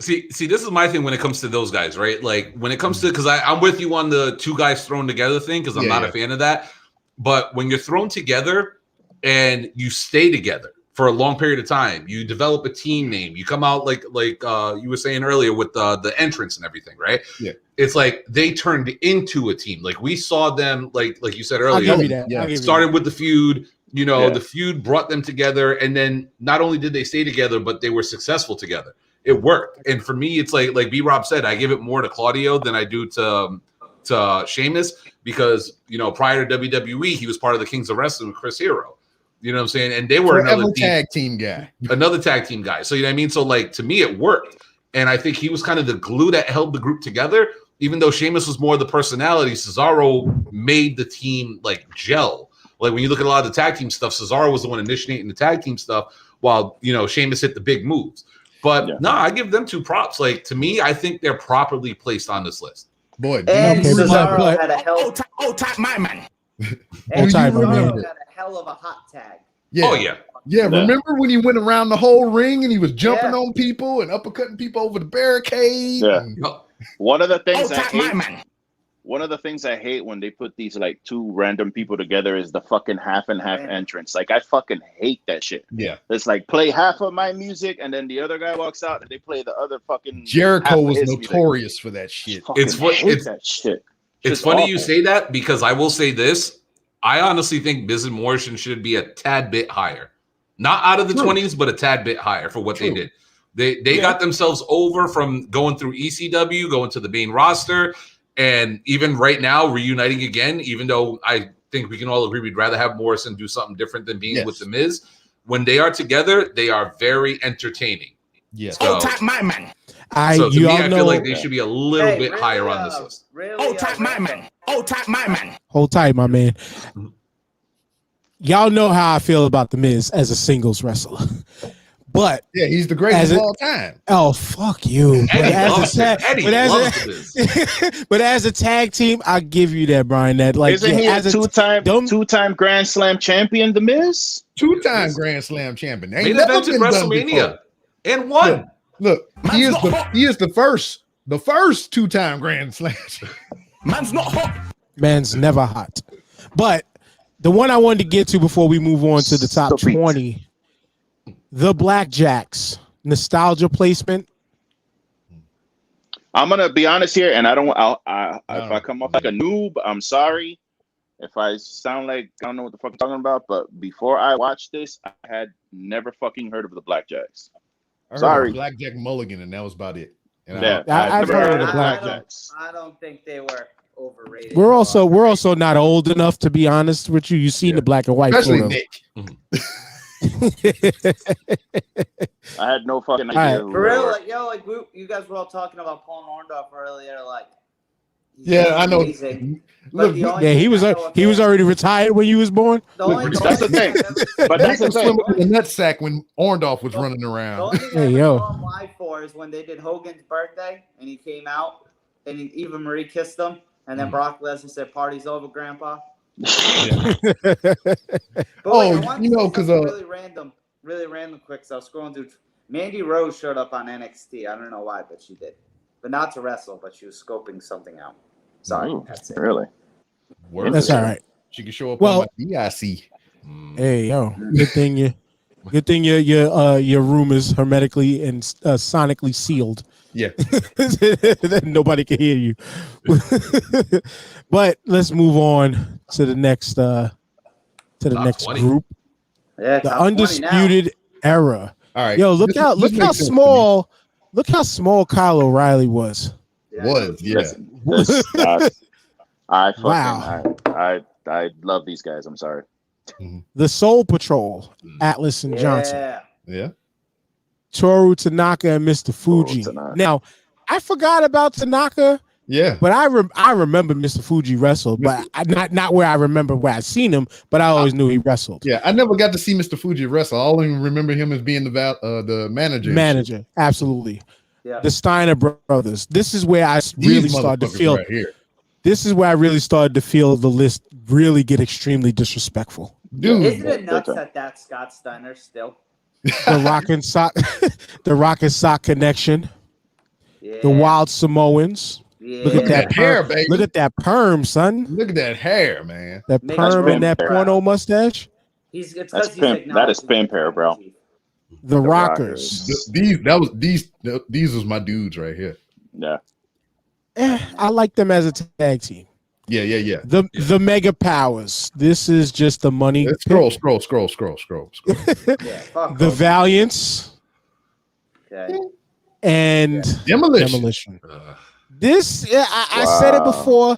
See, this is my thing when it comes to those guys, right? Like when it comes to, because I'm with you on the 2 guys thrown together thing, because I'm not a fan of that. But when you're thrown together and you stay together for a long period of time, you develop a team name. You come out like you were saying earlier with the entrance and everything, right? Yeah. It's like they turned into a team. Like we saw them, like you said earlier. I'll give you that. Yeah. Started with the feud. You know, the feud brought them together, and then not only did they stay together, but they were successful together. it worked. And for me, it's like B Rob said, I give it more to Claudio than I do to Sheamus, because prior to WWE, he was part of the Kings of Wrestling with Chris Hero. You know what I'm saying? And they were another tag team guy. Another tag team guy. So you know what I mean? So like to me, it worked. And I think he was kind of the glue that held the group together. Even though Sheamus was more the personality, Cesaro made the team like gel. Like when you look at a lot of the tag team stuff, Cesaro was the one initiating the tag team stuff, while Sheamus hit the big moves. But no, I give them 2 props. Like to me, I think they're properly placed on this list. Boy, and Cesaro but- had a hell. my man. And time, my man. Cesaro had a hell of a hot tag. Yeah. Oh yeah. Yeah, remember when he went around the whole ring and he was jumping Yeah. on people and uppercutting people over the barricade? Yeah. And- One of the things I my hate. man. One of the things I hate when they put these like 2 random people together is the fucking half and half Yeah. entrance. Like I fucking hate that shit. Yeah. It's like play half of my music and then the other guy walks out and they play the other fucking half Jericho of was his music. notorious for that shit. Fucking It's what- hate it's- that shit. It's Just funny awful. you say that, because I will say this. I honestly think Miz and Morrison should be a tad bit higher. Not out of the 20s, but a tad bit higher for what they did. They got themselves over from going through ECW, going to the main roster, and even right now reuniting again, even though I think we can all agree we'd rather have Morrison do something different than being with the Miz. When they are together, they are very entertaining. Yes. So, my man. so to you me, all I know. feel like they should be a little Hey, bit really, higher on this list. Really, my man. My man. Hold tight, my man. Y'all know how I feel about the Miz as a singles wrestler, but Yeah, he's the greatest As of a- all time. oh fuck you! But Eddie as loves a it. tag, Eddie but as loves a, this. but as a tag team, I give you that, Brian. That like Isn't he as a don't- two-time Grand Slam champion, The Miz? 2-time Grand Slam champion. Ain't Main never evented been done WrestleMania before. and won. Look, he is the first 2-time Grand Slam. Man's not hot. man's never hot. But the one I wanted to get to before we move on to the top Stop it. 20, the Blackjacks nostalgia placement. I'm gonna be honest here, and if I come off like a noob, I'm sorry. If I sound like I don't know what the fuck I'm talking about, but before I watched this, I had never fucking heard of the Blackjacks. I heard Sorry. of Blackjack Mulligan, and that was about it. And Yeah, I've never heard of the Blackjacks. I don't think they were overrated. We're also not old enough to be honest with you. You've seen the black and white especially photo. Nick. I had no fucking idea. Alright. Who For they real, were. like you guys were all talking about Paul Orndorff earlier, like. he's Yeah, I know. amazing. But Look, the only Yeah, he thing was I know he was about- already retired when you was born. The only That's the thing. But Nick that's the was thing. swimming in the nutsack when Orndorff was running The around. only thing Hey, I ever yo. saw him live for is when they did Hogan's birthday and he came out and Eva Marie kissed him and then Brock Lesnar said, "Party's over, Grandpa." But Oh, wait, I want you to know, say 'cause, something really random quick. So I was scrolling through. Mandy Rose showed up on NXT. I don't know why, but she did. But not to wrestle, but she was scoping something out. Sorry, Ooh, that's it. really? Word. That's all right. She can show up Well- on my DIC. Hey yo, good thing your room is hermetically and sonically sealed. Yeah. Nobody can hear you. But let's move on to the next Top 20. group, Yeah, the top 20 now. Undisputed Era. All right. Yo, look This- how this makes sense to me. small Kyle O'Reilly was. Yeah. Was, yeah. I fucking Wow. I love these guys. I'm sorry. The Soul Patrol, Atlas and Johnson, Yeah. Yeah. Toru Tanaka and Mr. Fuji. Tanaka. Now, I forgot about Tanaka. Yeah. But I remember Mr. Fuji wrestle, but not where I remember where I seen him, but I always knew he wrestled. Yeah. I never got to see Mr. Fuji wrestle. I only remember him as being the manager. Manager, absolutely. Yeah. The Steiner brothers. This is where I These really started to motherfuckers feel. right here. This is where I really started to feel the list really get extremely disrespectful. Dude. Isn't it nuts that that's Scott Steiner still? The Rock and Sock, the Rock and Sock connection. Yeah. The Wild Samoans. Yeah. Look at that hair, perm. baby. Look at that perm, son. Look at that hair, man. That Make perm us and that pimp. porno mustache. It's That's 'cause he's pimp. That is acknowledging pimp hair, bro. The Rockers. These was my dudes right here. Yeah. I like them as a tag team. Yeah. The Mega Powers. This is just the money. Let's scroll. Yeah, fuck The those. Valiants Okay. and Demolition. This, I said it before.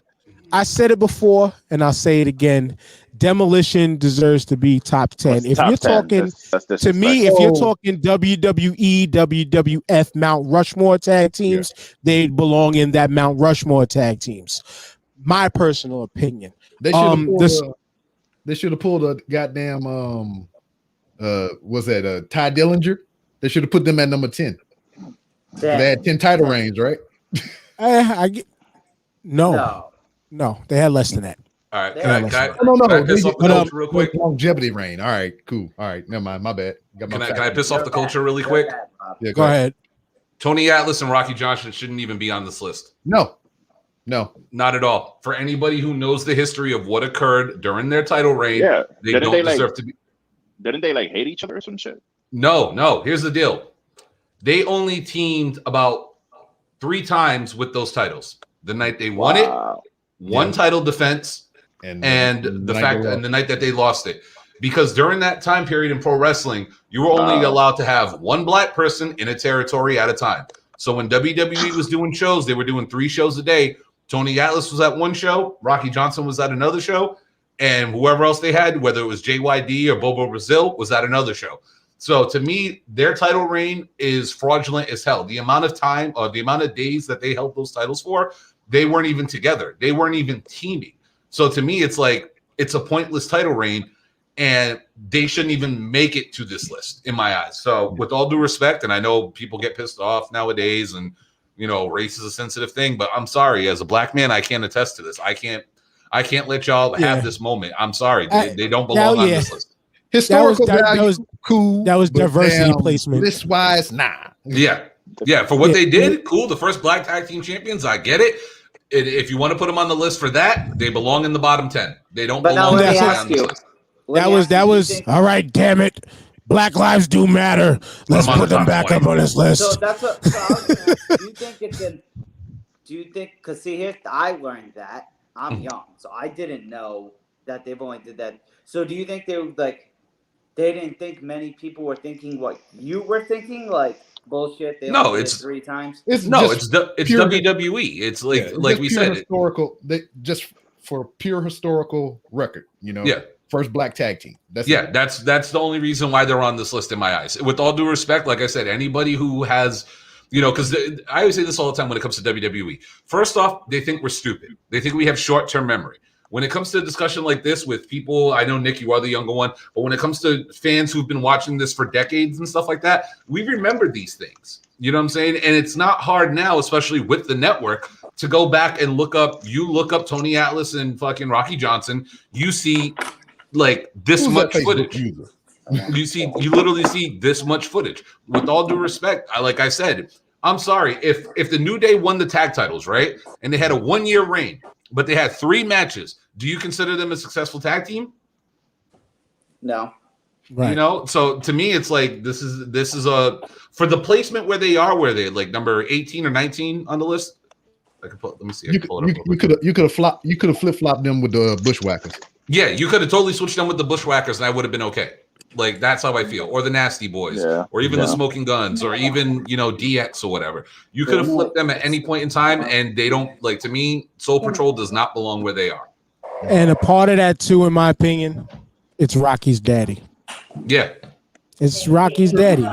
I said it before, and I'll say it again. Demolition deserves to be top 10. What's If top you're 10? talking That's to me, if you're talking WWE, WWF, Mount Rushmore tag teams, they belong in that Mount Rushmore tag teams. My personal opinion. They should have pulled a goddamn was that Ty Dillinger? They should have put them at number 10. They had 10 title reigns, right? I get no, they had less than that. All right, No. Can I piss off the culture real quick? Longevity reign. All right, cool. All right, never mind. My bad. Can I piss off the culture really quick? Yeah, Go ahead. Tony Atlas and Rocky Johnson shouldn't even be on this list. No, not at all. For anybody who knows the history of what occurred during their title reign, they don't deserve to be. Didn't they like hate each other or some shit? No. Here's the deal. They only teamed about 3 times with those titles. The night they won it, one title defense, and the night that they lost it. Because during that time period in pro wrestling, you were only allowed to have one black person in a territory at a time. So when WWE was doing shows, they were doing 3 shows a day. Tony Atlas was at one show, Rocky Johnson was at another show, and whoever else they had, whether it was JYD or Bobo Brazil, was at another show. So to me, their title reign is fraudulent as hell. The amount of time or the amount of days that they held those titles for, they weren't even together. They weren't even teaming. So to me, it's like it's a pointless title reign, and they shouldn't even make it to this list in my eyes. So with all due respect, and I know people get pissed off nowadays, and race is a sensitive thing, but I'm sorry, as a black man, I can't attest to this. I can't let y'all have this moment. I'm sorry, they don't belong on this list. Historical value was cool. That was diversity placement. List wise, nah. Yeah. For what they did, cool. The first black tag team champions, I get it. If you want to put them on the list for that, they belong in the bottom 10. They don't belong on this list. That was all right. Damn it. Black lives do matter. Let's put them back up on this list. So that's what. So I was gonna ask, do you think? Because see, here I learned that I'm young, so I didn't know that they've only did that. So do you think they were like? They didn't think many people were thinking what you were thinking, like bullshit. They only did it 3 times. It's WWE. It's like we said, historical. Just for pure historical record, first black tag team. That's the only reason why they're on this list in my eyes. With all due respect, like I said, anybody who has, because I always say this all the time when it comes to WWE. First off, they think we're stupid. They think we have short-term memory. When it comes to a discussion like this with people, I know, Nick, you are the younger one, but when it comes to fans who've been watching this for decades and stuff like that, we remember these things. You know what I'm saying? And it's not hard now, especially with the network, to go back and look up Tony Atlas and fucking Rocky Johnson. You see like this much footage. You literally see this much footage. With all due respect, like I said, I'm sorry. If the New Day won the tag titles, right, and they had a 1-year reign, but they had 3 matches, do you consider them a successful tag team? No. Right. So to me, it's like this is a for the placement where they like number 18 or 19 on the list. Let me see. You could have flip flopped them with the Bushwhackers. Yeah, you could have totally switched them with the Bushwhackers, and I would have been okay. Like that's how I feel, or the Nasty Boys, or even the Smoking Guns, or even DX or whatever. You could have flipped them at any point in time, and they don't like. To me, Soul Patrol does not belong where they are. And a part of that too, in my opinion, it's Rocky's daddy. Yeah, it's Rocky's daddy.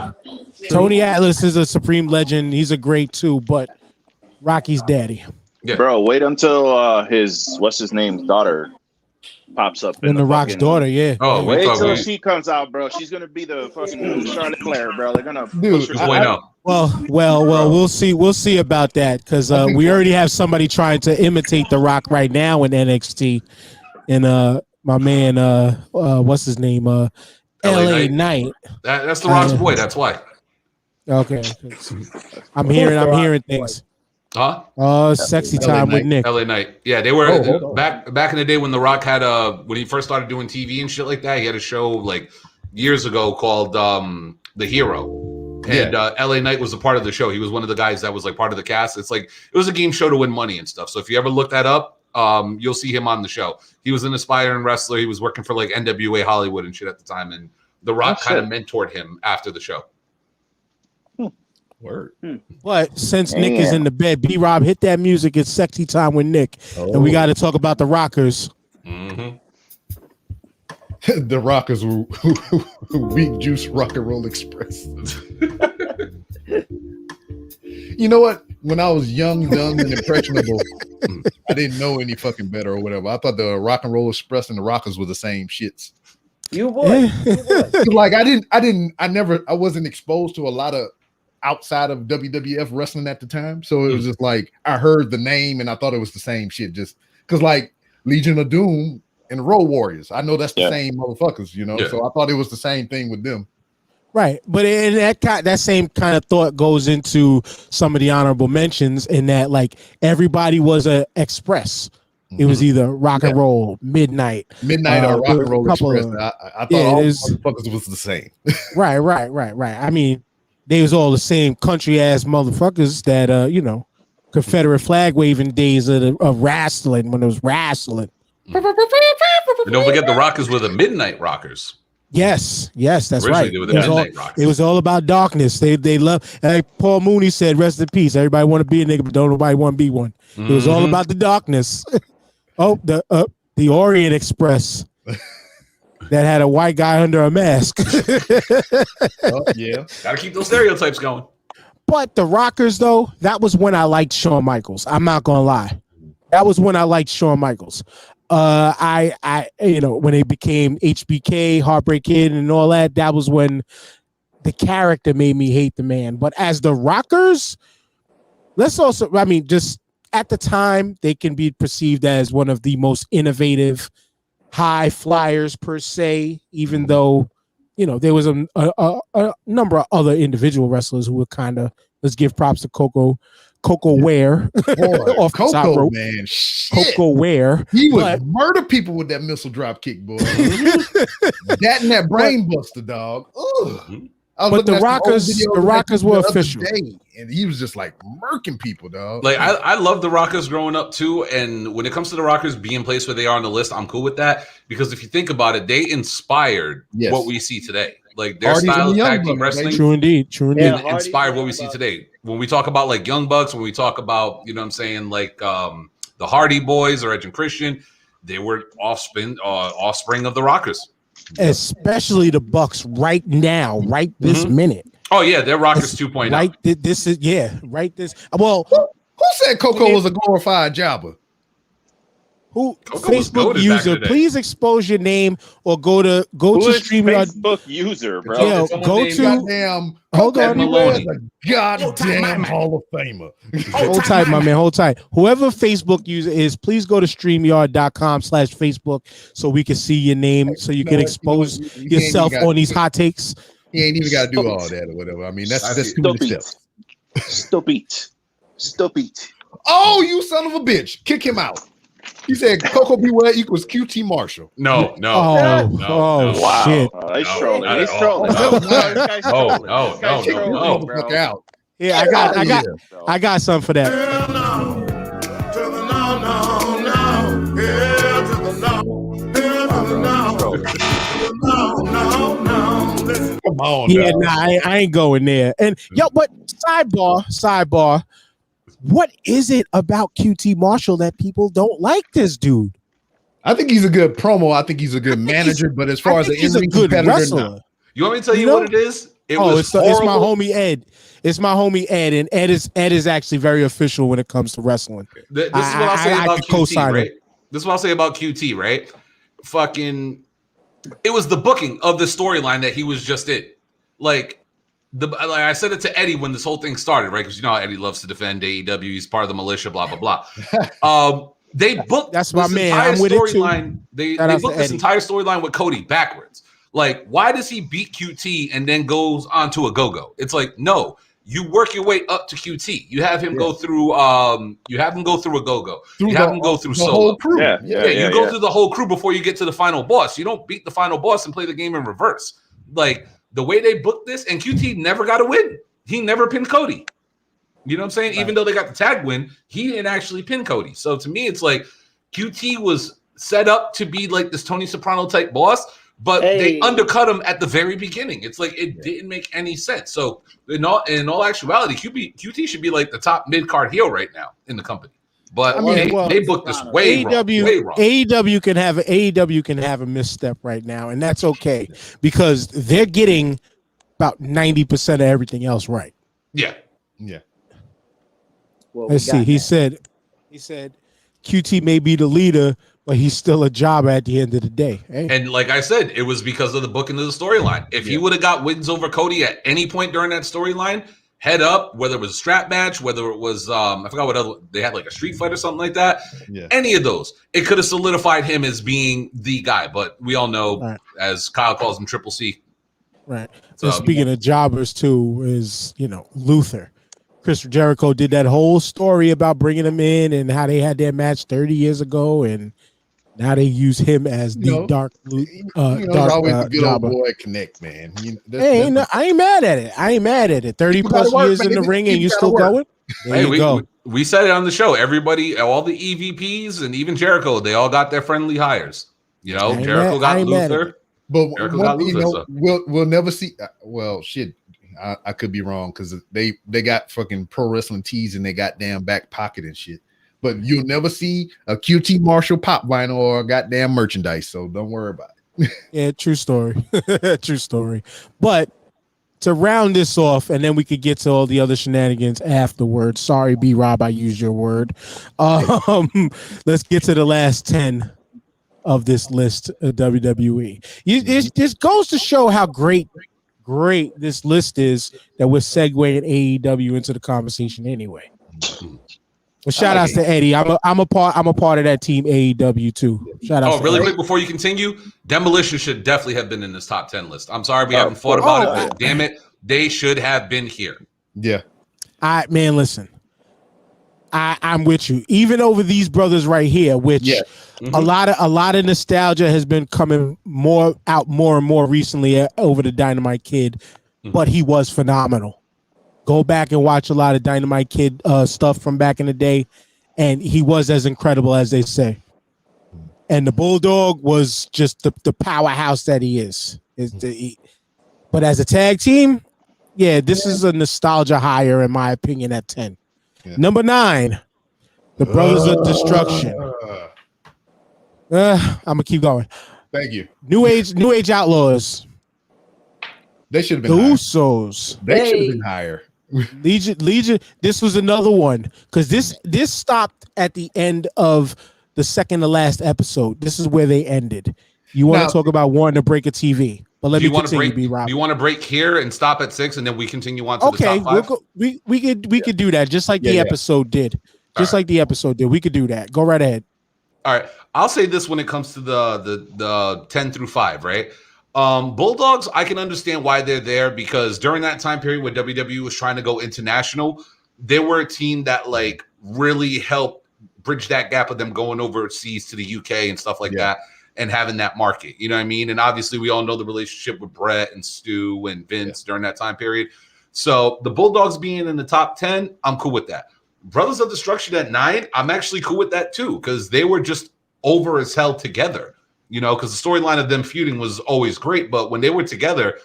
Tony Atlas is a supreme legend. He's a great too, but Rocky's daddy. Yeah, bro. Wait until his what's his name's daughter pops up in the Rock's daughter, yeah. Oh, wait till she comes out, bro. She's gonna be the fucking Charlotte Flair, bro. They're gonna push her. Well, we'll see about that because we already have somebody trying to imitate The Rock right now in NXT, and my man, what's his name, LA Knight. That's The Rock's boy. That's why. Okay, I'm hearing things. Huh? Sexy time with Nick. LA Knight. Yeah, they were back in the day when The Rock had when he first started doing TV and shit like that. He had a show like years ago called The Hero, and LA Knight was a part of the show. He was one of the guys that was like part of the cast. It's like it was a game show to win money and stuff. So if you ever look that up, you'll see him on the show. He was an aspiring wrestler. He was working for like NWA Hollywood and shit at the time, and The Rock kind of mentored him after the show. Word. But since Nick is in the bed, B-Rob, hit that music. It's sexy time with Nick. And we got to talk about the Rockers. Mm-hmm. The Rockers were Weak Juice Rock and Roll Express. You know what? When I was young, dumb, and impressionable, I didn't know any fucking better or whatever. I thought the Rock and Roll Express and the Rockers were the same shits. You would. Like I wasn't exposed to a lot of outside of WWF wrestling at the time. So it was just like I heard the name and I thought it was the same shit. Just because like Legion of Doom and Road Warriors, I know that's the same motherfuckers, you know. So I thought it was the same thing with them. Right, but in that same kind of thought goes into some of the honorable mentions in that like everybody was a express. It was either rock and roll, midnight or rock and roll express. I thought all motherfuckers was the same. Right. I mean, they was all the same country ass motherfuckers that you know, Confederate flag waving days of wrestling when it was wrestling. And don't forget the Rockers were the Midnight Rockers. Yes, that's Originally, right. They were the Midnight Rockers. It was all about darkness. They love, like Paul Mooney said, rest in peace. Everybody want to be a nigga, but don't nobody want to be one. It was all about the darkness. The Orient Express that had a white guy under a mask. Yeah, gotta keep those stereotypes going. But the Rockers, though, that was when I liked Shawn Michaels. I'm not gonna lie, that was when I liked Shawn Michaels. I you know, when they became HBK, Heartbreak Kid, and all that, that was when the character made me hate the man. But as the Rockers, just at the time, they can be perceived as one of the most innovative high flyers per se, even though, you know, there was a number of other individual wrestlers who were kind of, let's give props to Coco Ware. Off the top rope. Man, shit. Coco Ware. He would murder people with that missile drop kick, boy. That and that brain buster, dog. Ugh. But the Rockers were official. And he was just like murking people, dog. Like I love the Rockers growing up too. And when it comes to the Rockers being placed where they are on the list, I'm cool with that. Because if you think about it, they inspired what we see today. Like their style of tag team wrestling. True indeed. Inspired what we see today. When we talk about like Young Bucks, when we talk about, you know what I'm saying, like the Hardy Boys or Edge and Christian, they were offspring of the Rockers. Especially the Bucks right now, right this minute. Oh yeah, they're Rockers 2.0. Right, this is Well, who said Coco was a glorified jobber? Who Facebook user? Please expose your name or go to StreamYard. Facebook user, bro. Yeah, go to goddamn. Hold on, Maloney. Goddamn Hall of Famer. Hold tight, my man. Hold tight. Whoever Facebook user is, please go to StreamYard.com/Facebook so we can see your name, so you can expose yourself on these hot takes. He ain't even got to do all that or whatever. I mean, that's too many steps. Stop it. Oh, you son of a bitch! Kick him out. He said Coco Beware equals QT Marshall. No. Wow. Shit. He's trolling. He's trolling. No. Yeah, I got something for that. Come on. Yeah, I ain't going there. And but sidebar. What is it about QT Marshall that people don't like this dude? I think he's a good promo. I think he's a good manager. But as far as the he's a good wrestler. You want me to tell you what it is? It's my homie Ed. It's my homie Ed, and Ed is actually very official when it comes to wrestling. This is what I'll say about QT, right? This is what I'll say about QT, right? Fucking, it was the booking of the storyline that he was just in. Like I said it to Eddie when this whole thing started, right? Because you know how Eddie loves to defend AEW. He's part of the militia, blah blah blah. They booked that's my man. I'm with storyline. They booked this entire storyline with Cody backwards. Like, why does he beat QT and then goes on to a go-go? It's like, no, you work your way up to QT. You have him go through you have him go through a go-go. You have him go through solo. Whole crew. You go through the whole crew before you get to the final boss. You don't beat the final boss and play the game in reverse. Like the way they booked this, and QT never got a win. He never pinned Cody. You know what I'm saying? Right. Even though they got the tag win, he didn't actually pin Cody. So to me, it's like QT was set up to be like this Tony Soprano type boss, but they Hey. undercut him at the very beginning. It's like it didn't make any sense. So in all actuality, QT should be like the top mid card heel right now in the company. But I mean, they booked this way wrong. AEW can have a misstep right now, and that's okay because they're getting about 90% of everything else right. Yeah. Well, Let's see. He said QT may be the leader, but he's still a jobber at the end of the day. Hey. And like I said, it was because of the booking of the storyline. If he would have got wins over Cody at any point during that storyline, head up, whether it was a strap match, whether it was I forgot what other they had, like a street fight or something like that. Yeah. Any of those, it could have solidified him as being the guy. But we all know, as Kyle calls him, Triple C. Right. So speaking of jobbers too, is Luther. Chris Jericho did that whole story about bringing him in and how they had their match 30 years ago, and now they use him as the dark always a good jobber. old boy connect, man. I ain't mad at it. 30 plus years in the ring and you still going? There you go. We said it on the show. Everybody, all the EVPs and even Jericho, they all got their friendly hires. Jericho got Luther. But we'll never see. Well, shit. I could be wrong because they got fucking pro wrestling tees in their goddamn back pocket and shit. But you'll never see a QT Marshall pop vinyl or goddamn merchandise. So don't worry about it. Yeah, true story. True story. But to round this off, and then we could get to all the other shenanigans afterwards. Sorry, B Rob, I used your word. Let's get to the last 10 of this list of WWE. This goes to show how great this list is that we're segueing AEW into the conversation anyway. Well, shout outs to Eddie. I'm a part of that team AEW too. Shout out. Really quick before you continue, Demolition should definitely have been in this top 10 list. I'm sorry we haven't thought about it, but damn it, they should have been here. Yeah. Listen. I'm with you. Even over these brothers right here, which a lot of nostalgia has been coming more and more recently over the Dynamite Kid, but he was phenomenal. Go back and watch a lot of Dynamite Kid stuff from back in the day, and he was as incredible as they say. And the Bulldog was just the powerhouse that he is. But as a tag team, this is a nostalgia higher in my opinion at 10. Yeah. Number 9, the Brothers of Destruction. I'm gonna keep going. Thank you. New Age Outlaws. They should have been the higher. Usos. They should have been higher. Legion. This was another one because this stopped at the end of the second to last episode. This is where they ended. You want to talk about wanting to break a TV? But let me continue. Do you want to break here and stop at 6, and then we continue on to the top 5? We could do that just like the episode did. Like the episode did. We could do that. Go right ahead. All right. I'll say this when it comes to the 10 through 5, right? Bulldogs, I can understand why they're there because during that time period when WWE was trying to go international, they were a team that like really helped bridge that gap of them going overseas to the UK and stuff like that and having that market. You know what I mean? And obviously we all know the relationship with Brett and Stu and Vince during that time period. So the Bulldogs being in the top 10, I'm cool with that. Brothers of Destruction at 9, I'm actually cool with that too because they were just over as hell together. Because the storyline of them feuding was always great, but when they were together,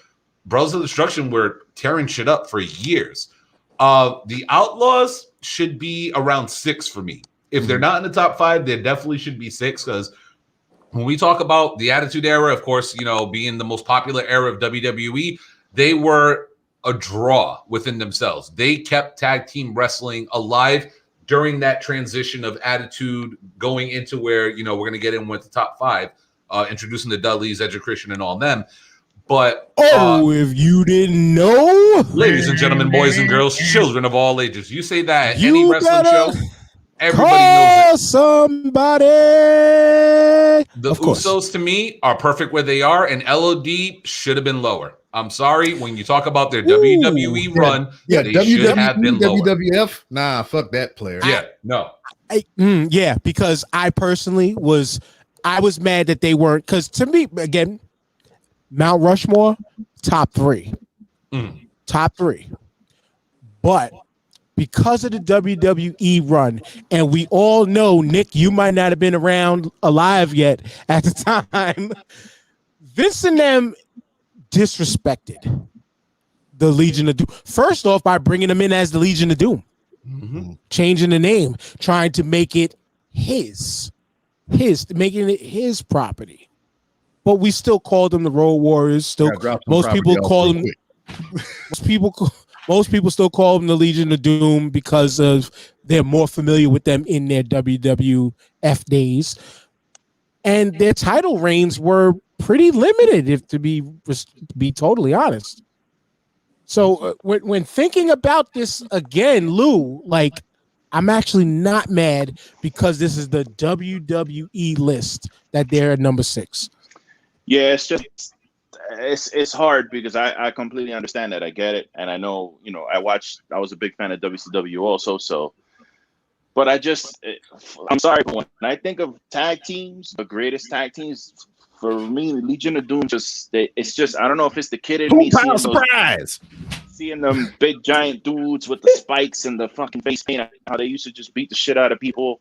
Brothers of Destruction were tearing shit up for years. The Outlaws should be around 6 for me. If they're not in the top 5, they definitely should be 6 because when we talk about the Attitude Era, of course, being the most popular era of WWE, they were a draw within themselves. They kept tag team wrestling alive during that transition of Attitude going into where, we're going to get in with the top 5. Introducing the Dudleys, Edge of Christian, and all them. But if you didn't know, ladies and gentlemen, boys and girls, children of all ages, you say that at any wrestling show, everybody knows it. Somebody. The Usos to me are perfect where they are, and LOD should have been lower. I'm sorry, when you talk about their WWE run, they should have been lower. WWF, nah, fuck that player. Yeah, no. Because I personally was mad that they weren't, because to me, again, Mount Rushmore, top 3. Top 3. But because of the WWE run, and we all know, Nick, you might not have been alive yet at the time, Vince and them disrespected the Legion of Doom. First off, by bringing them in as the Legion of Doom, changing the name, trying to make it making it his property. But we still call them the Road Warriors. Still, most people call them. Most people still call them the Legion of Doom because of they're more familiar with them in their WWF days, and their title reigns were pretty limited, if to be totally honest. So when thinking about this again, Lou, like I'm actually not mad because this is the WWE list that they're at number 6. Yeah, it's just it's hard because I completely understand that. I get it, and I know, you know, I was a big fan of WCW also, so. But I'm sorry, but when I think of tag teams, the greatest tag teams for me, Legion of Doom, it's just I don't know if it's the kid in me seeing them big giant dudes with the spikes and the fucking face paint, how they used to just beat the shit out of people.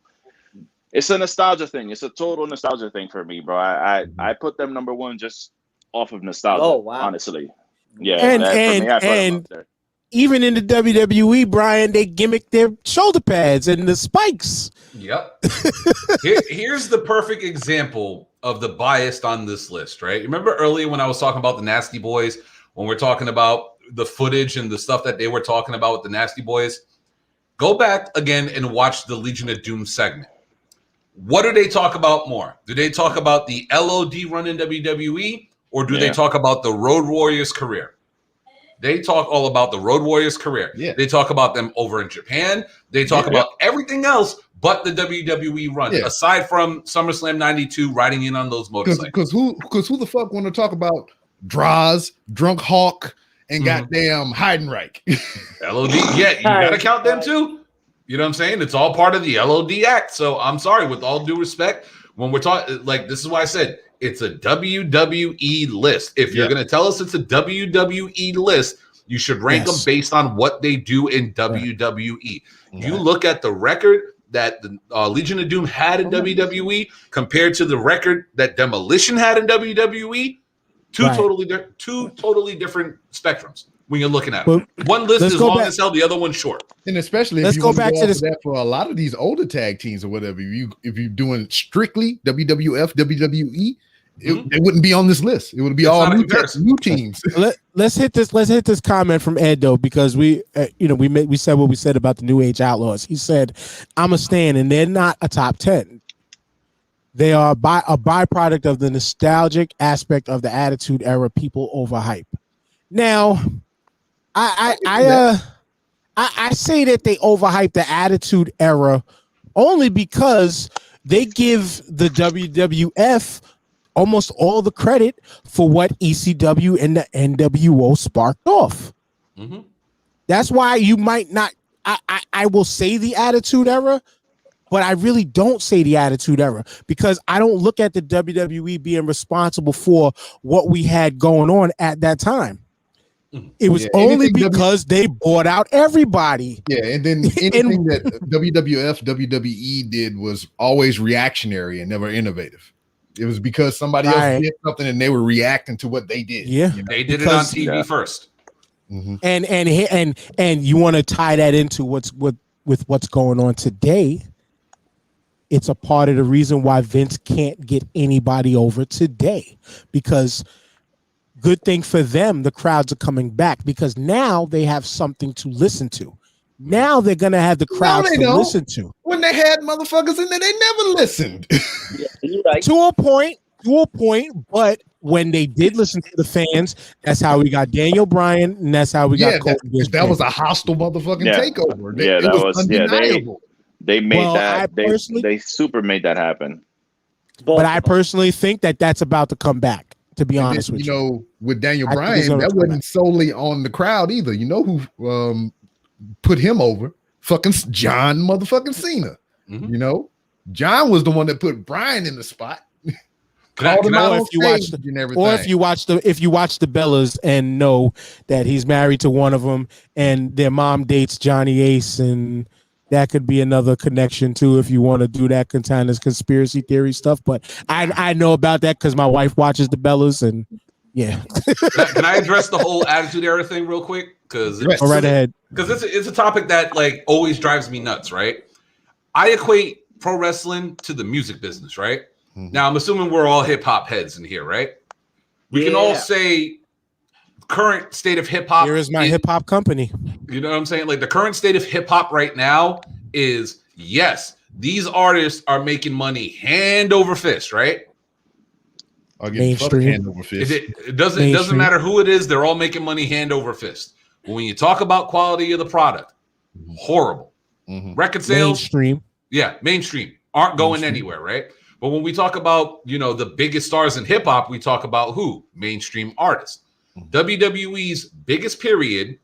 It's a nostalgia thing. It's a total nostalgia thing for me, bro. I put them number 1 just off of nostalgia. Oh wow, honestly, yeah. And for me, I put them up there. Even in the WWE, Brian, they gimmick their shoulder pads and the spikes. Yep. Here's the perfect example of the bias on this list, right? Remember earlier when I was talking about the Nasty Boys, when we're talking about the footage and the stuff that they were talking about with the Nasty Boys? Go back again and watch the Legion of Doom segment. What do they talk about more? Do they talk about the LOD run in WWE, or do they talk about the Road Warriors career? They talk all about the Road Warriors career. Yeah. They talk about them over in Japan. They talk about everything else but the WWE run, aside from SummerSlam 92 riding in on those motorcycles. Because who the fuck want to talk about Draws, Drunk Hawk, and goddamn Heidenreich? LOD, yeah, you got to count them too. You know what I'm saying? It's all part of the LOD act. So I'm sorry, with all due respect, when we're talking, like, this is why I said it's a WWE list. If you're going to tell us it's a WWE list, you should rank them based on what they do in WWE. You look at the record that the Legion of Doom had in WWE compared to the record that Demolition had in WWE, two totally different spectrums when you're looking at it. One list is long as hell, the other one's short. And especially if you go back to that for a lot of these older tag teams or whatever, if you're doing strictly WWF, WWE, it wouldn't be on this list. It would be all new teams. Let's hit this comment from Ed though, because we said what we said about the New Age Outlaws. He said, "I'm a stand, and they're not a top 10. They are a byproduct of the nostalgic aspect of the Attitude Era. People overhype." Now, I say that they overhype the Attitude Era only because they give the WWF almost all the credit for what ECW and the NWO sparked off. That's why you might not. I will say the Attitude Era, but I really don't say the Attitude Era because I don't look at the WWE being responsible for what we had going on at that time. It was only because they bought out everybody. Yeah, and then anything that WWF, WWE did was always reactionary and never innovative. It was because somebody else did something and they were reacting to what they did. Yeah, they did it on TV first. And you want to tie that into what's going on today. It's a part of the reason why Vince can't get anybody over today, because good thing for them, the crowds are coming back because now they have something to listen to. Now they're gonna have the crowds to listen to. When they had motherfuckers in there, they never listened. To a point, but when they did listen to the fans, that's how we got Daniel Bryan, and that's how we got Colton. That was a hostile motherfucking takeover. That was undeniable. They made that. They super made that happen. But I personally think that that's about to come back. To be honest with you, know, with Daniel Bryan, that wasn't solely on the crowd either. You know who put him over? Fucking John motherfucking Cena. You know, John was the one that put Bryan in the spot. If you watch the Bellas and know that he's married to one of them, and their mom dates Johnny Ace, and that could be another connection too if you want to do that kind of conspiracy theory stuff. But I know about that because my wife watches the Bellas, and yeah. Can I address the whole Attitude Era thing real quick? Because Go right ahead. Because it's a topic that like always drives me nuts, right? I equate pro wrestling to the music business, right? Mm-hmm. Now I'm assuming we're all hip hop heads in here, right? We can all say current state of hip hop. Here is my hip hop company. You know what I'm saying? Like the current state of hip hop right now is yes, these artists are making money hand over fist, right? Mainstream. Hand over fist. It doesn't matter who it is, they're all making money hand over fist. But when you talk about quality of the product, horrible. Mm-hmm. Record sales, mainstream aren't going anywhere, right? But when we talk about, the biggest stars in hip hop, we talk about who? Mainstream artists. WWE's biggest period,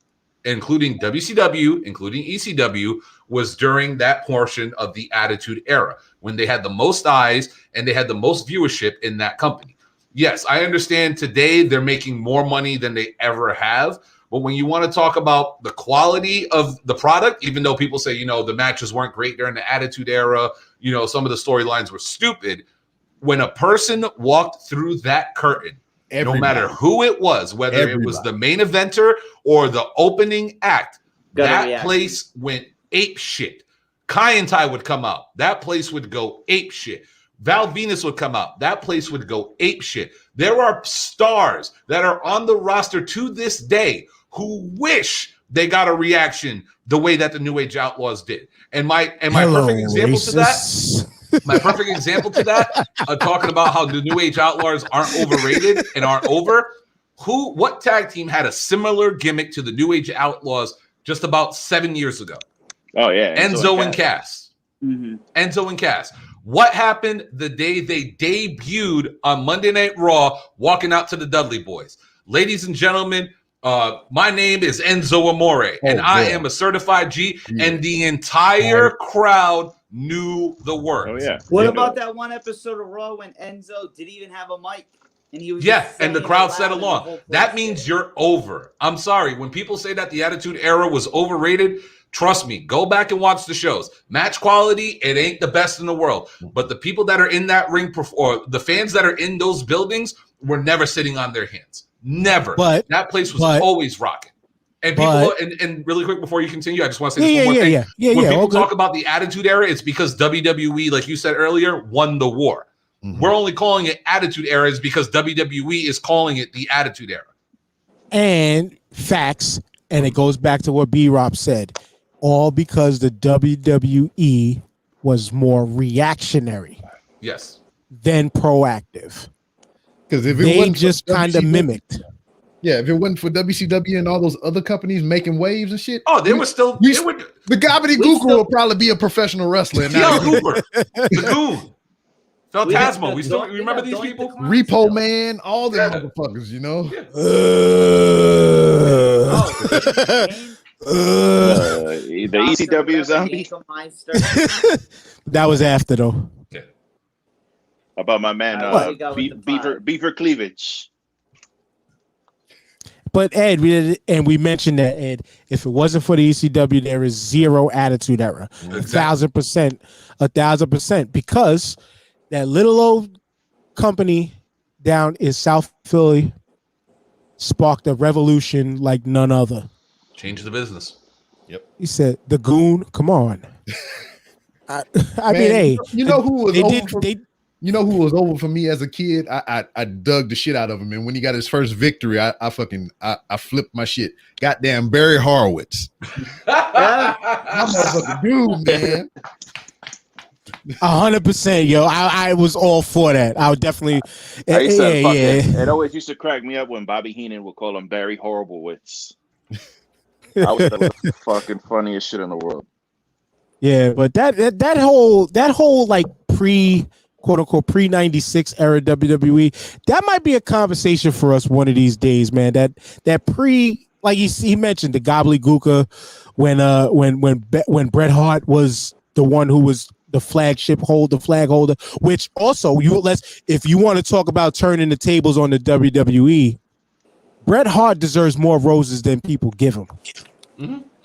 including WCW, including ECW, was during that portion of the Attitude Era when they had the most eyes and they had the most viewership in that company. Yes, I understand today they're making more money than they ever have. But when you want to talk about the quality of the product, even though people say, the matches weren't great during the Attitude Era, some of the storylines were stupid. When a person walked through that curtain, no matter who it was, whether it was the main eventer or the opening act, that place went ape shit. Kai and Tai would come out. That place would go ape shit. Val Venus would come out. That place would go ape shit. There are stars that are on the roster to this day who wish they got a reaction the way that the New Age Outlaws did. And my perfect example to that. My perfect example to that, talking about how the New Age Outlaws aren't overrated and aren't over. What tag team had a similar gimmick to the New Age Outlaws just about 7 years ago? Oh yeah, Enzo and Cass. Mm-hmm. Enzo and Cass. What happened the day they debuted on Monday Night Raw, walking out to the Dudley Boys? Ladies and gentlemen, my name is Enzo Amore, and I am a certified G, and the entire crowd knew the words. Oh yeah. What about that one episode of Raw when Enzo didn't even have a mic and he was and the crowd said along. That means you're over. I'm sorry. When people say that the Attitude Era was overrated, trust me, go back and watch the shows. Match quality, it ain't the best in the world. But the people that are in that ring, or the fans that are in those buildings, were never sitting on their hands. Never. But that place was always rocking. And people, and really quick before you continue, I just want to say this one more thing. When people talk about the Attitude Era, it's because WWE, like you said earlier, won the war. Mm-hmm. We're only calling it Attitude Era is because WWE is calling it the Attitude Era. And facts, and it goes back to what B-Rob said, all because the WWE was more reactionary. Yes. Than proactive. Because if they just kind of mimicked. Yeah, if it wasn't for WCW and all those other companies making waves and shit. Oh, they were still. The Gobbledygooker will probably be a professional wrestler. T.L. Hooper, the Goon, Phantasmo. We still remember these people? Repo Man, all them motherfuckers, Yeah. The ECW zombie. That was after though. Yeah. About my man, Beaver Cleavage. But Ed, we mentioned that, Ed, if it wasn't for the ECW, there is zero Attitude Era. Exactly. 1,000%, because that little old company down in South Philly sparked a revolution like none other. Changed the business. Yep. He said, "The Goon, come on." I mean, hey, you know who was You know who was over for me as a kid? I dug the shit out of him, and when he got his first victory, I flipped my shit. Goddamn Barry Horowitz. I'm a fucking dude, man. 100%, yo. I was all for that. I would definitely. It always used to crack me up when Bobby Heenan would call him Barry Horriblewitz. I was the fucking funniest shit in the world. Yeah, but that whole like quote unquote pre-96 era WWE, that might be a conversation for us one of these days, man. That pre, like he mentioned, the gobbledygooker when Bret Hart was the one who was the flag holder, which also if you want to talk about turning the tables on the WWE, Bret Hart deserves more roses than people give him. Mm-hmm.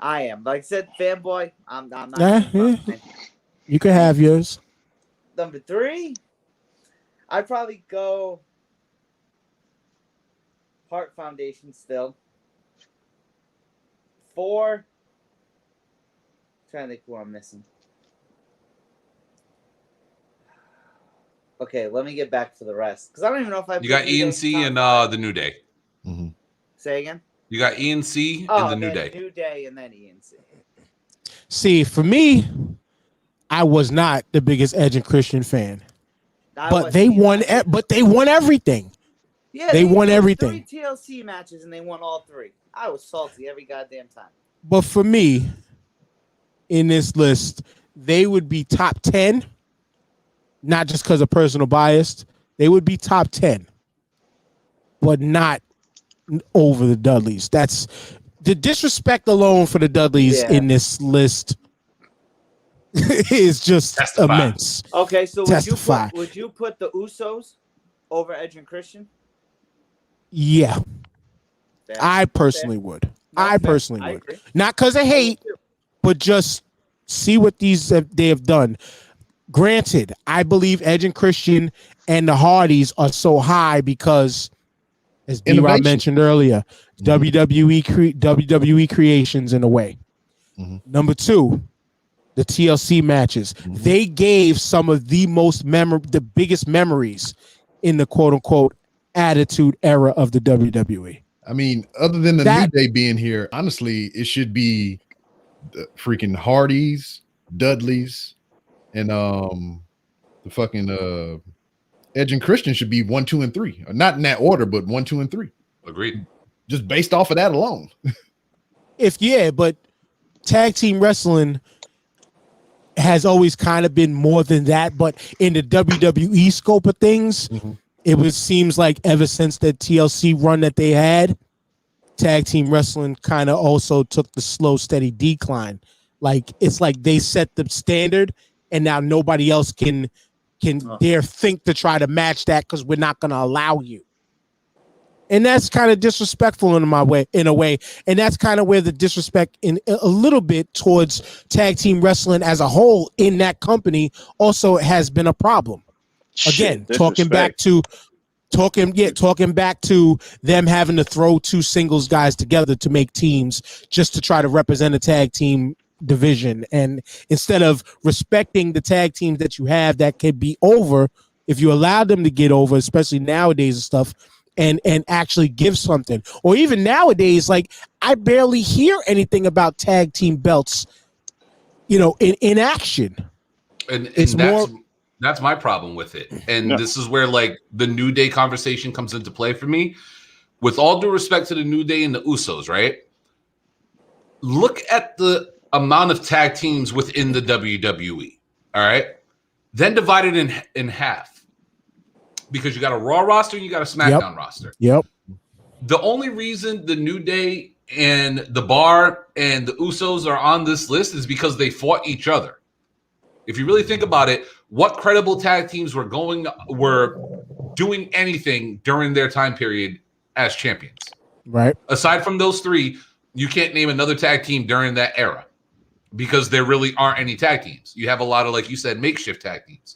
I am. Like I said, fanboy. I'm not. Yeah. You can have yours. Number 3, I'd probably go Heart Foundation still. 4, trying to think who I'm missing. Okay, let me get back to the rest because I don't even know if I. You got ENC and the New Day. Mm-hmm. Say again. You got ENC Oh, and the New Day. New Day and then ENC. See, for me, I was not the biggest Edge and Christian fan, but they won. But they won everything. Yeah, they won everything. 3 TLC matches and they won all 3. I was salty every goddamn time. But for me, in this list, they would be top 10. Not just because of personal bias, they would be top 10, but not over the Dudleys. That's the disrespect alone for the Dudleys in this list is just immense. Okay, so would you put the Usos over Edge and Christian? Yeah, Fair. I personally would. No, I fair. personally I would. agree. Not because I hate, but just see what they have done. Granted, I believe Edge and Christian and the Hardys are so high because, as B-Rob mentioned earlier, WWE creations in a way. Number 2, the TLC matches. They gave some of the the biggest memories in the quote unquote attitude era of the WWE. I mean, other than the New Day being here, honestly, it should be the freaking Hardys, Dudleys, and the fucking Edge and Christian should be 1, 2, and 3. Not in that order, but 1, 2, and 3. Agreed. Just based off of that alone. But tag team wrestling has always kind of been more than that. But in the WWE scope of things, seems like ever since the TLC run that they had, tag team wrestling kind of also took the slow, steady decline. Like it's like they set the standard, and now nobody else can dare think to try to match that because we're not going to allow you. And that's kind of disrespectful in a way. And that's kind of where the disrespect in a little bit towards tag team wrestling as a whole in that company also has been a problem. Again, talking back to them having to throw 2 singles guys together to make teams just to try to represent a tag team division, and instead of respecting the tag teams that you have that can be over, if you allow them to get over, especially nowadays and stuff, and actually give something. Or even nowadays, like I barely hear anything about tag team belts, in action. And that's my problem with it. And this is where like the New Day conversation comes into play for me. With all due respect to the New Day and the Usos, right? Look at the amount of tag teams within the WWE. All right. Then divide it in half. Because you got a Raw roster and you got a SmackDown roster. Yep. The only reason the New Day and the Bar and the Usos are on this list is because they fought each other. If you really think about it, what credible tag teams were doing anything during their time period as champions? Right. Aside from those 3, you can't name another tag team during that era because there really aren't any tag teams. You have a lot of, like you said, makeshift tag teams.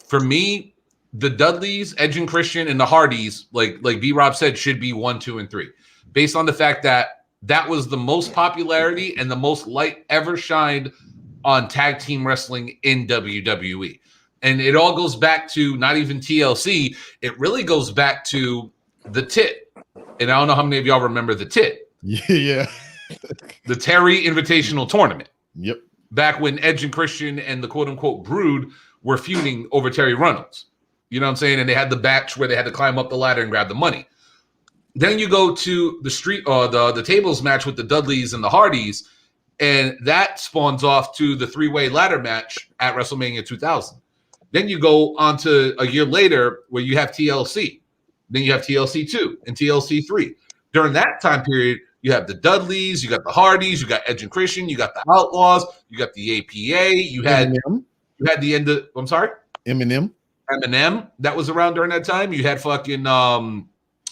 For me, the Dudleys, Edge and Christian, and the Hardys, like B-Rob said, should be 1, 2, and 3, based on the fact that was the most popularity and the most light ever shined on tag team wrestling in WWE. And it all goes back to not even TLC. It really goes back to the Tit. And I don't know how many of y'all remember the Tit. Yeah. The Terry Invitational Tournament. Yep. Back when Edge and Christian and the quote-unquote Brood were feuding over Terry Reynolds. You know what I'm saying? And they had the batch where they had to climb up the ladder and grab the money. Then you go to the the tables match with the Dudleys and the Hardys, and that spawns off to the 3-way ladder match at WrestleMania 2000. Then you go on to a year later where you have TLC. Then you have TLC 2 and TLC 3. During that time period, you have the Dudleys, you got the Hardys, you got Edge and Christian, you got the Outlaws, you got the APA, you had the end of, I'm sorry? Eminem, that was around during that time. You had fucking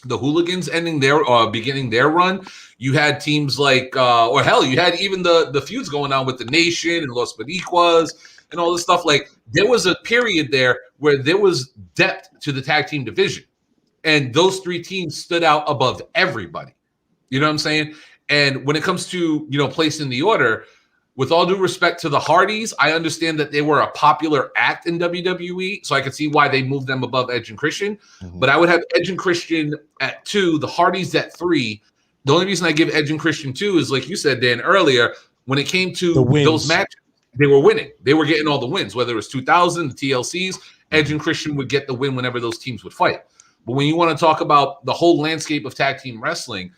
the Hooligans ending their beginning their run, you had teams like or hell, you had even the feuds going on with the Nation and Los Boricuas and all this stuff. Like there was a period there where there was depth to the tag team division, and those three teams stood out above everybody. You know what I'm saying? And when it comes to placing the order, with all due respect to the Hardys, I understand that they were a popular act in WWE, so I could see why they moved them above Edge and Christian. Mhm. But I would have Edge and Christian at 2, the Hardys at 3. The only reason I give Edge and Christian 2 is, like you said, Dan, earlier, when it came to those matches, they were winning. They were getting all the wins, whether it was 2000, the TLCs, Edge and Christian would get the win whenever those teams would fight. But when you want to talk about the whole landscape of tag team wrestling,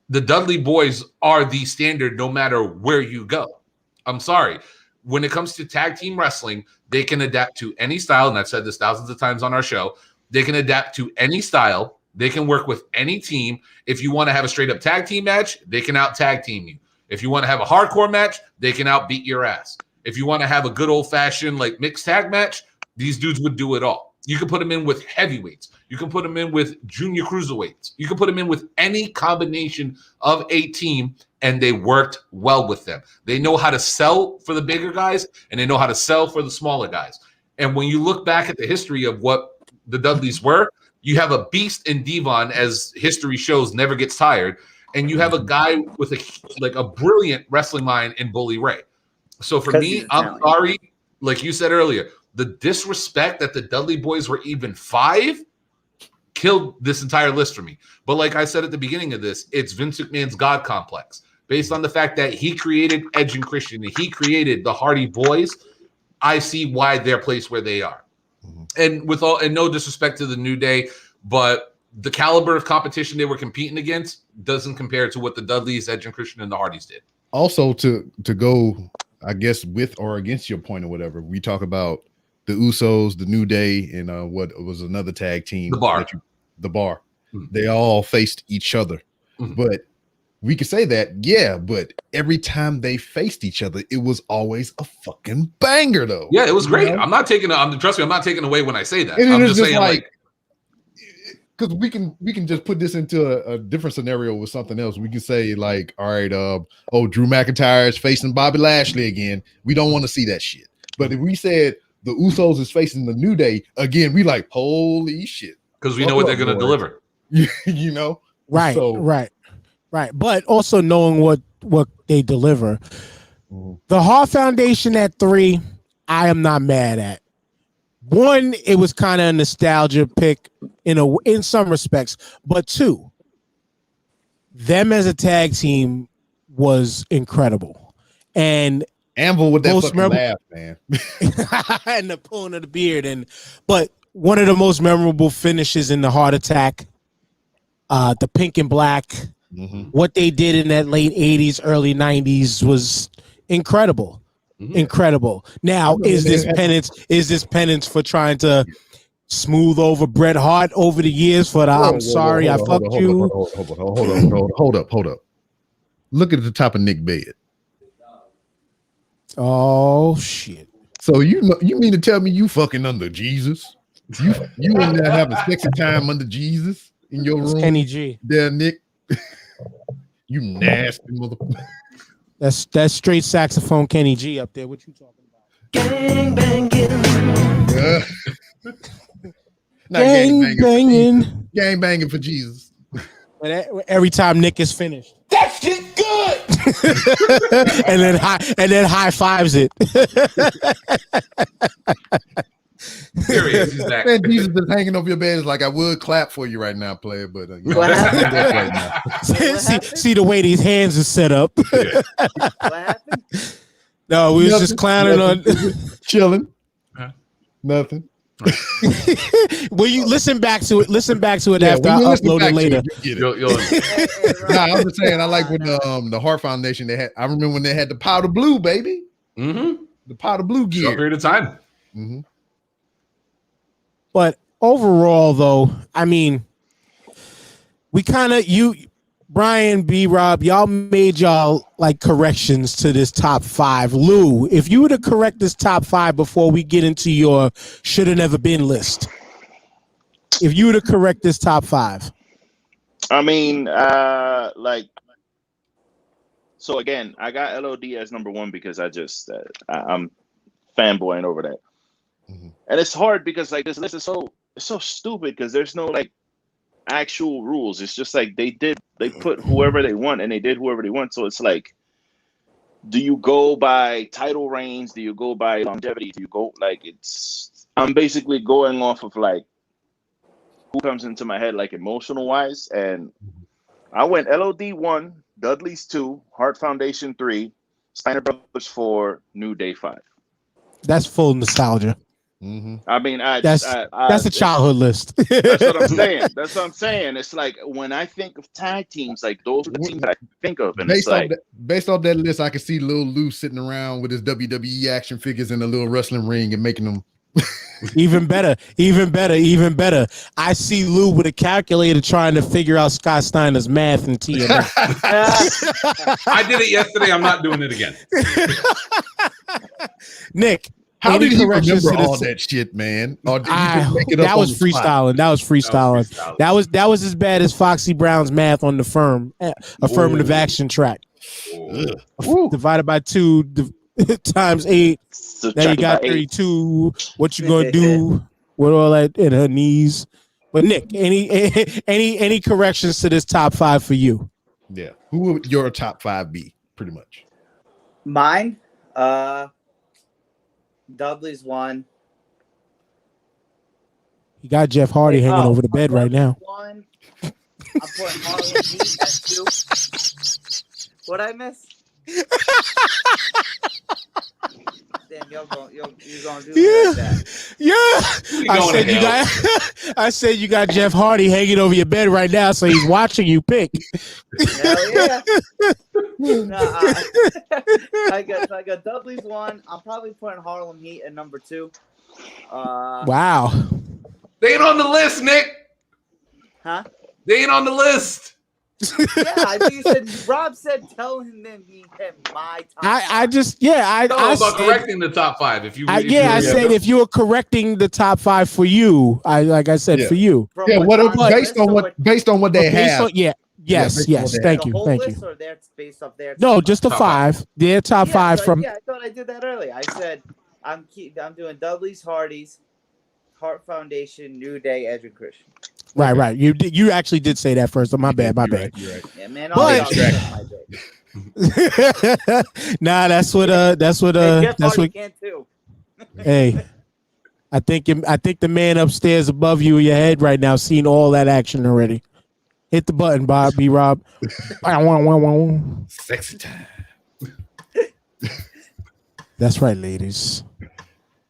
the Dudley Boys are the standard no matter where you go. I'm sorry. When it comes to tag team wrestling, they can adapt to any style, and I've said this thousands of times on our show. They can adapt to any style. They can work with any team. If you want to have a straight-up tag team match, they can out-tag team you. If you want to have a hardcore match, they can out-beat your ass. If you want to have a good old-fashioned like mixed tag match, these dudes would do it all. You can put them in with heavyweights. You can put them in with junior cruiserweights. You can put them in with any combination of a team, and they worked well with them. They know how to sell for the bigger guys, and they know how to sell for the smaller guys. And when you look back at the history of what the Dudleys were, you have a beast in Devon, as history shows, never gets tired, and you have a guy with a brilliant wrestling mind in Bully Ray. So for me, I'm sorry, like you said earlier, the disrespect that the Dudley Boys were even 5 killed this entire list for me. But like I said at the beginning of this, it's Vince McMahon's God complex. Based on the fact that he created Edge and Christian and he created the Hardy Boys, I see why they're placed where they are. And no disrespect to the New Day, but the caliber of competition they were competing against doesn't compare to what the Dudleys, Edge and Christian, and the Hardys did. Also, to go, I guess, with or against your point or whatever, we talk about the Usos, the New Day, and what was another tag team, the Bar. Mm-hmm. They all faced each other, but we could say that, yeah. But every time they faced each other, it was always a fucking banger, though. Yeah, it was great. You know? Trust me, I'm not taking away when I say that. And I'm just saying, like, because we can just put this into a different scenario with something else. We can say like, all right, Drew McIntyre is facing Bobby Lashley again. We don't want to see that shit. But if we said the Usos is facing the New Day again, we like, holy shit, because we know what they're going to deliver. You know, right, so, right. But also knowing what they deliver. The Hart Foundation at 3, I am not mad at. 1, it was kind of a nostalgia pick in some respects, but 2, them as a tag team was incredible. And Anvil with that fucking laugh, man. and the pulling of the beard, but one of the most memorable finishes in the Heart Attack, the pink and black, what they did in that late 80s, early 90s was incredible. Incredible. Now, is this penance for trying to smooth over Bret Hart over the years for the I'm sorry I fucked you? Hold up. Look at the top of Nick bed. Oh shit. So you mean to tell me you fucking under Jesus? You in there having sexy time under Jesus in your room? Kenny G. There, Nick. You nasty motherfucker. That's straight saxophone Kenny G up there. What you talking about? Gang banging. Gang banging. Gang banging for Jesus. Every time Nick is finished. That shit good. and then high fives it. Serious, he's back. Man, Jesus is hanging over your bed. Is like I would clap for you right now, player, but What happened? right now. see the way these hands are set up. What happened? No, we was just clowning on chilling. Nothing. Will you listen back to it? Listen back to it after I upload it later. Nah, I'm just saying. I like when the Hart Foundation they had. I remember when they had the powder blue, baby. The powder blue gear. Short period of time. But overall, though, I mean, we kind of Brian, B. Rob, y'all made y'all like corrections to this top 5. Lou, if you were to correct this top 5 before we get into your should have never been list, if you were to correct this top 5, I mean, so again, I got LOD as number one because I'm fanboying over that, and it's hard because like this list is so stupid because there's no like actual rules. It's just like they put whoever they want and they did whoever they want. So it's like, do you go by title reigns? Do you go by longevity? Do you go like I'm basically going off of like who comes into my head like emotional wise, and I went LOD 1, Dudley's 2, Hart Foundation 3, Steiner Brothers 4, New Day 5. That's full nostalgia. I mean, that's a childhood list. That's what I'm saying. That's what I'm saying. It's like when I think of tag teams, like those are the teams that I think of, and it's like based off that list, I can see Lil Lou sitting around with his WWE action figures in a little wrestling ring and making them. Even better. I see Lou with a calculator trying to figure out Scott Steiner's math in TNA. I did it yesterday. I'm not doing it again. Nick, how did he remember all that shit, man? Or did he just make it up that was freestyling. That was freestyling. That was as bad as Foxy Brown's math on the affirmative action track. Divided by 2 times 8. Now you got 32. What you gonna do with all that in her knees? But Nick, any corrections to this top 5 for you? Yeah, who would your top 5 be? Pretty much. Mine, Dudley's 1. You got Jeff Hardy hanging over the bed right now. 1. I'm putting Harlem Heat at 2. What'd I miss? Damn, you're gonna do like that. Yeah. I said you got Jeff Hardy hanging over your bed right now, so he's watching you pick. Hell yeah. I got Dudley's 1. I'm probably putting Harlem Heat at number 2. Wow. They ain't on the list, Nick. Huh? They ain't on the list. Yeah, I think you said Rob said tell him that he had my top. I about correcting the top 5. If you if you were correcting the top 5 for you, for you. Based on what they have. Yes. Thank you. Or that's based off their no, just the 5. Their top 5 from. Yeah, I thought I did that earlier. I said I'm doing Dudley's, Hardy's, Hart Foundation, New Day, Edge and Christian. Right. You actually did say that first. My bad. You're right. Yeah, man. Nah, that's what. Can too. Hey, I think the man upstairs above you in your head right now seen all that action already. Hit the button, B-Rob. Sexy time. That's right, ladies.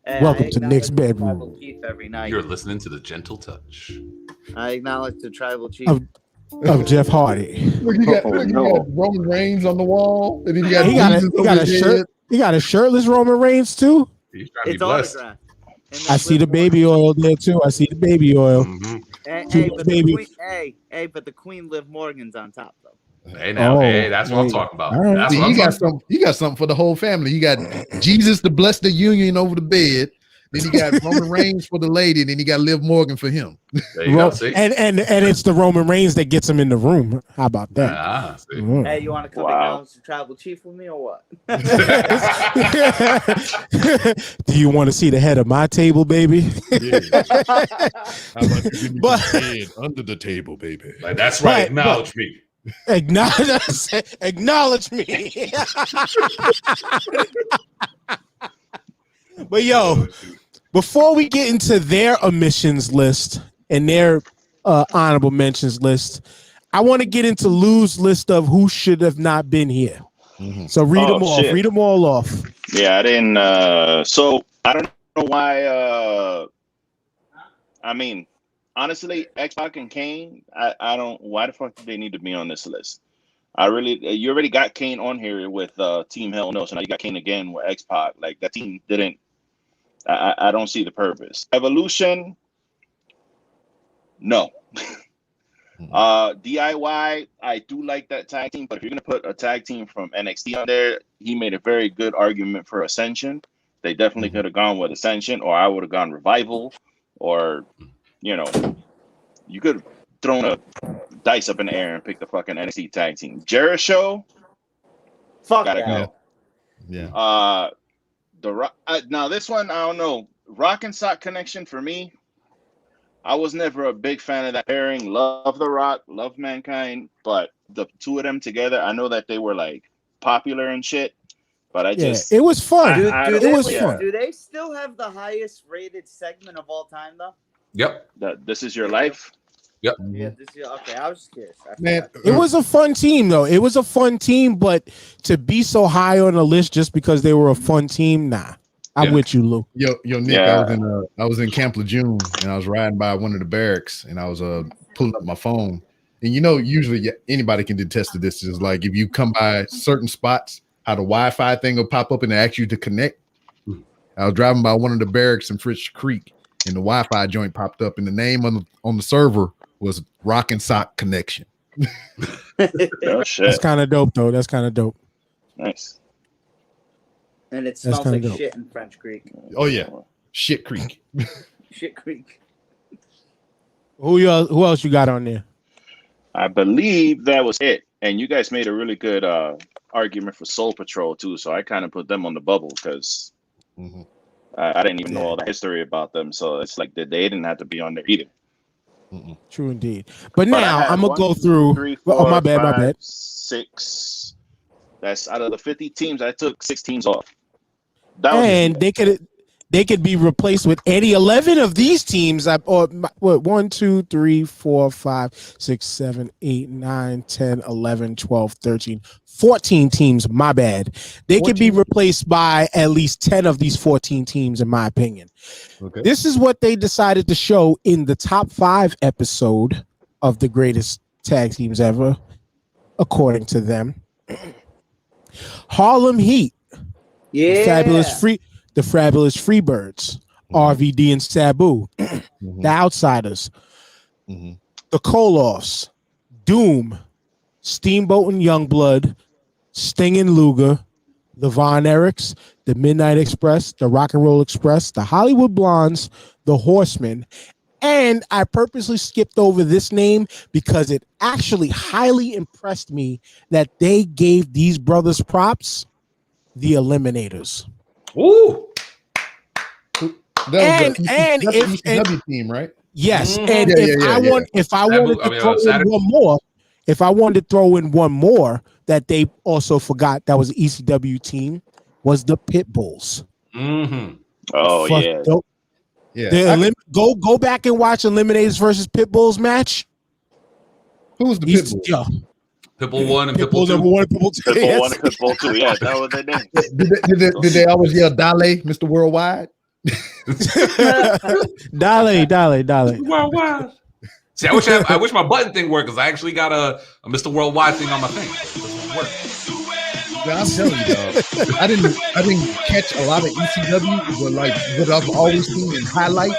Welcome to Nick's bedroom. Every night. You're listening to the gentle touch. I acknowledge the tribal chief of Jeff Hardy. Look, he got Roman Reigns on the wall, and then he got a shirt. He got a shirtless Roman Reigns too. He's trying to be blessed. I see the baby oil there too. I see the baby oil. But the Queen Liv Morgan's on top though. Hey, that's what I'm talking about. Right. That's you got something for the whole family. You got Jesus to bless the union over the bed. Then you got Roman Reigns for the lady, and then you got Liv Morgan for him. There you go. See? And it's the Roman Reigns that gets him in the room. How about that? Hey, you want to come acknowledge the tribal chief with me or what? Do you want to see the head of my table, baby? Yeah. How about you give me the head under the table, baby? Like, that's right. Acknowledge me. Acknowledge me. But yo, before we get into their omissions list and their honorable mentions list, I want to get into Lou's list of who should have not been here. Mm-hmm. So read them off. Read them all off. Yeah, I didn't. So I don't know why. I mean, honestly, X-Pac and Kane, I don't. Why the fuck do they need to be on this list? You already got Kane on here with Team Hell No, so now you got Kane again with X-Pac. Like that team didn't. I don't see the purpose. Evolution, no. DIY, I do like that tag team, but if you're gonna put a tag team from NXT on there, he made a very good argument for Ascension. They definitely could have gone with Ascension, or I would have gone Revival, or you could have thrown a dice up in the air and pick the fucking NXT tag team. Jericho, Fuck gotta that. go. Yeah. Now this one I don't know. Rock and Sock Connection for me. I was never a big fan of that pairing. Love The Rock, love Mankind, but the two of them together, I know that they were like popular and shit, but I just it was fun. It was fun. Do they still have the highest rated segment of all time though? Yep. This Is Your Life. Yep. Yeah, okay. I was just curious. Man, It was a fun team, though. It was a fun team, but to be so high on the list just because they were a fun team, nah. I'm with you, Lou. Yo, Nick, I was in Camp Lejeune and I was riding by one of the barracks and I was pulling up my phone. And usually anybody can attest to this. Is like if you come by certain spots, how the Wi-Fi thing will pop up and ask you to connect. I was driving by one of the barracks in Fritz Creek and the Wi-Fi joint popped up and the name on the server was Rock and Sock Connection. Oh shit. That's kind of dope, though. That's kind of dope. Nice. And it smells like dope. shit in French Creek. Oh yeah, Shit Creek. Shit Creek. Who else you got on there? I believe that was it. And you guys made a really good argument for Soul Patrol too. So I kind of put them on the bubble because I didn't even know all the history about them. So it's like they didn't have to be on there either. True indeed. But now I'm gonna go through. 3, 4, oh, my bad. 5, 6. That's out of the 50 teams. I took 6 teams off. And they could be replaced with any 11 of these teams. Or 1, 2, 3, 4, 5, 6, 7, 8, 9, 10, 11, 12, 13, 14 teams. My bad. They could be replaced by at least 10 of these 14 teams, in my opinion. Okay. This is what they decided to show in the top 5 episode of the greatest tag teams ever, according to them. Harlem Heat. Yeah. The Fabulous Freebirds, RVD and Sabu, the Outsiders, the Koloffs, Doom, Steamboat and Youngblood, Sting and Luger, the Von Erichs, the Midnight Express, the Rock and Roll Express, the Hollywood Blondes, the Horsemen, and I purposely skipped over this name because it actually highly impressed me that they gave these brothers props. The Eliminators. Ooh. That was the ECW team, right? Yes. And if I wanted to throw in one more that they also forgot that was an ECW team was the Pitbulls. Oh yeah. Dope. Yeah. Go back and watch Eliminators versus Pitbulls match. Who's the Pitbull? Yeah. Pitbull 1 and Pitbull 2. Pitbull 1 and Pitbull 2. Pitbull 1 and Pitbull 2. Yeah, that was their name. Did they always yell Dale, Mr. Worldwide? Dale. Worldwide. See, I wish my button thing worked because I actually got a Mr. Worldwide thing on my thing. Yeah, I'm telling you, dog. I didn't catch a lot of ECW, but like what I've always seen in highlight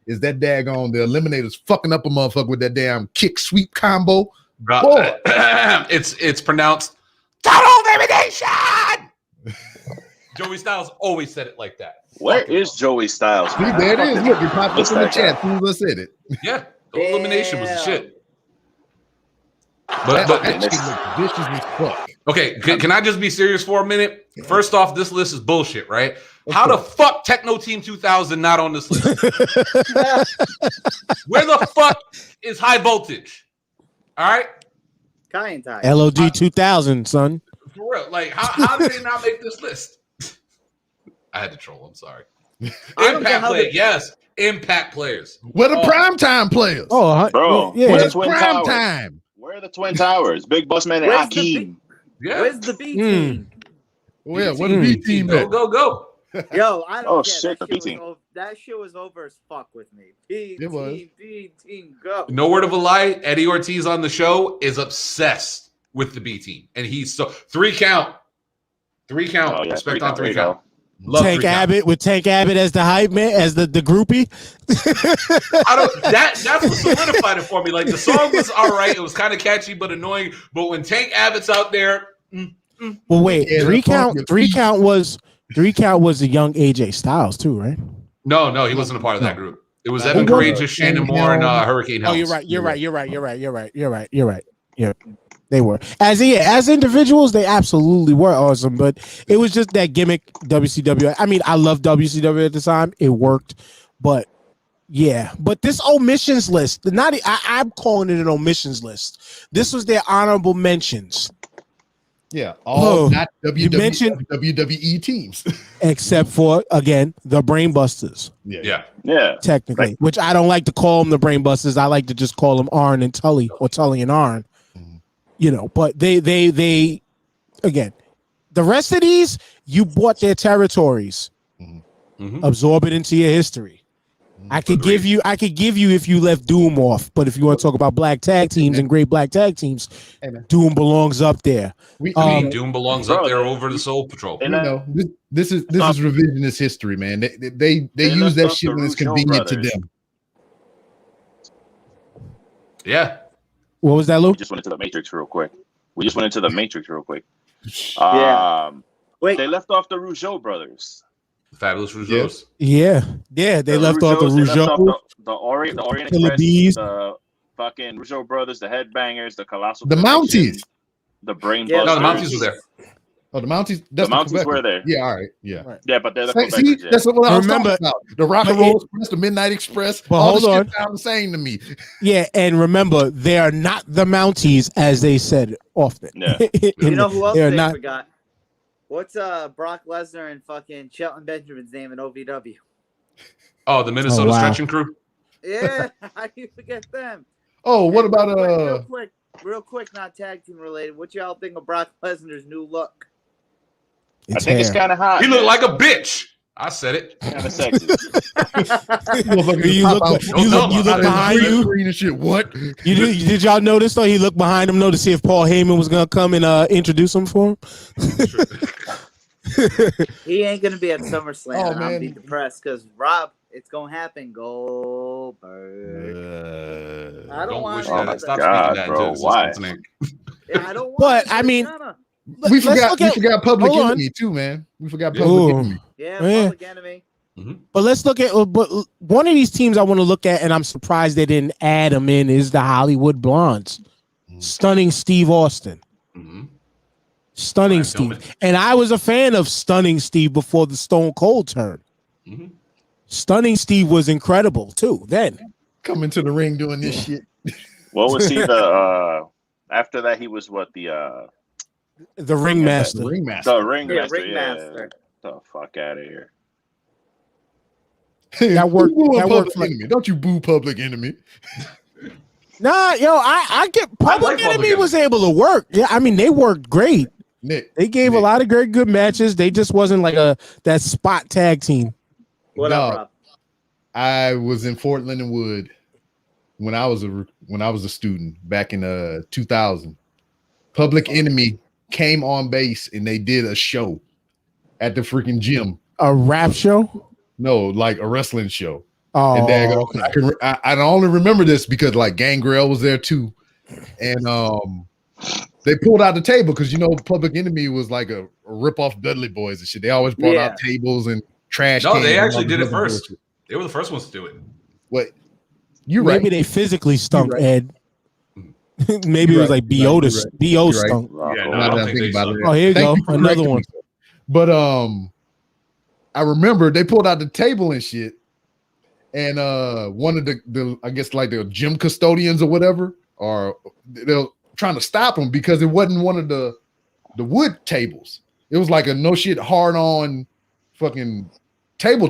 is that daggone the Eliminators fucking up a motherfucker with that damn kick sweep combo. It's pronounced total elimination. Joey Styles always said it like that. Where is Joey Styles? See, there it is. Look, it popped up in the chat. Who said it? Yeah, total elimination was the shit. But that shit looked vicious as fuck. Okay, can I just be serious for a minute? First off, this list is bullshit, right? How the fuck Techno Team 2000 not on this list? Where the fuck is High Voltage? All right, LOD 2000, son. For real, like how did they not make this list? I had to troll. I'm sorry. Impact players, yes, Impact players. Where the primetime players? Oh, bro, yeah. Where's Twin prime Towers? time? Where are the Twin Towers? Big Boss Man and Hakeem. Yeah. Where's the B team? Where the B team? Go. Yo, I don't care. Shit, the B team. That shit was over as fuck with me. B team, go. No word of a lie. Eddie Ortiz on the show is obsessed with the B team, and he's so 3 count. Oh, yeah, respect on 3 count. Love Tank Abbott with Tank Abbott as the hype man, as the groupie. That's what solidified it for me. Like the song was all right. It was kind of catchy but annoying. But when Tank Abbott's out there, well, wait, 3 count was the young AJ Styles too, right? No, he wasn't a part of that group. It was Who Evan won? Courageous, Shannon Moore, and Hurricane Helms. Oh, you're right. Yeah, they were. As individuals, they absolutely were awesome. But it was just that gimmick WCW. I mean, I love WCW at the time. It worked, but yeah. But this omissions list, I'm calling it an omissions list. This was their honorable mentions. Yeah, all not you mentioned WWE teams, except for again the Brainbusters. Yeah. Technically, which I don't like to call them the Brainbusters. I like to just call them Arn and Tully, or Tully and Arn. You know, but they again, the rest of these, you bought their territories, absorb it into your history. I could give you if you left Doom off, but if you want to talk about black tag teams and great black tag teams, Doom belongs up there. Doom belongs up there over the Soul Patrol. You know, this is revisionist history, man. They use that shit when it's convenient to them. Yeah. What was that, Lou? We just went into the Matrix real quick. Wait. They left off the Rougeau brothers. Fabulous Rougeaus. Yeah. They left off the Rougeau. The Orient Killer Express, Bees. the fucking Rougeau brothers, the Headbangers, the Colossal The Connection, Mounties. the Brain No, the Busters. Mounties were there. Oh, the Mounties. The Mounties were there. Yeah, all right. Yeah. Right. Yeah, but they're the See, Quebecers, yeah. that's what I was Remember- talking about. The Rock and Roll Express, the Midnight Express. But all hold this on. shit sound the same to me. Yeah, and remember, they are not the Mounties as they said often. Yeah. You know who else They are they not. forgot? What's Brock Lesnar and fucking Shelton Benjamin's name in OVW? Oh, the Minnesota wow. Stretching Crew. Yeah, how do you forget them? Oh, what And about real quick, not tag team related. What y'all think of Brock Lesnar's new look? I think it's kind of hot. He looked like a bitch. I said it. Kind of sexy. You look behind you. Green and shit. What? Did y'all notice though? He looked behind him though to see if Paul Heyman was gonna come and introduce him for him. He ain't gonna be at SummerSlam. Oh, and I'll man. be depressed because Rob, it's gonna happen. Goldberg. I don't want wish him that. to- Stop God, speaking that bro, into why? existence, Nick. Yeah, I don't want. But, him, I mean- Gonna. We Let's look at- forgot Public hold on. Enemy too, man. We forgot Ooh. Public Enemy. Yeah, Yeah. Public Enemy. But let's look at. But one of these teams I want to look at, and I'm surprised they didn't add him in, is the Hollywood Blondes. Stunning Steve Austin. Stunning Brian Steve. Pillman. And I was a fan of Stunning Steve before the Stone Cold turn. Stunning Steve was incredible too. Then Coming to the ring doing this shit. What was he the after that he was what the Ringmaster. Ringmaster. the ringmaster. Ringmaster. The fuck out of here. That worked- Boo that Public worked for- Enemy. Don't you boo Public Enemy? Nah, yo, I get Public Public Enemy Enemy. was able to work. Yeah, I mean they worked great. Nick. They gave a lot of great good matches. They just wasn't like that spot tag team. What Dog, up, Rob? I was in Fort Leonard Wood when I was a student back in 2000. Public Enemy came on base and they did a show at the freaking gym. A rap show? No, like a wrestling show. Oh, And daggone, okay. I only remember this because like Gangrel was there too, and they pulled out the table because Public Enemy was like a rip-off Dudley Boys and shit. They always brought out tables and trash. No, cans they and actually all did this it other first. bullshit. They were the first ones to do it. What? You're Maybe right. they physically stunk, You're right. Ed. Maybe it was like BO to You're right. BO You're right. stunk. Yeah, no, Now I that don't I'm think they thinking about stunk. it. Oh, here you Thank go. you for Another correcting one. me. But I remember they pulled out the table and shit, and one of the I guess like the gym custodians or whatever, or they're trying to stop them because it wasn't one of the wood tables. It was like a no shit hard on fucking table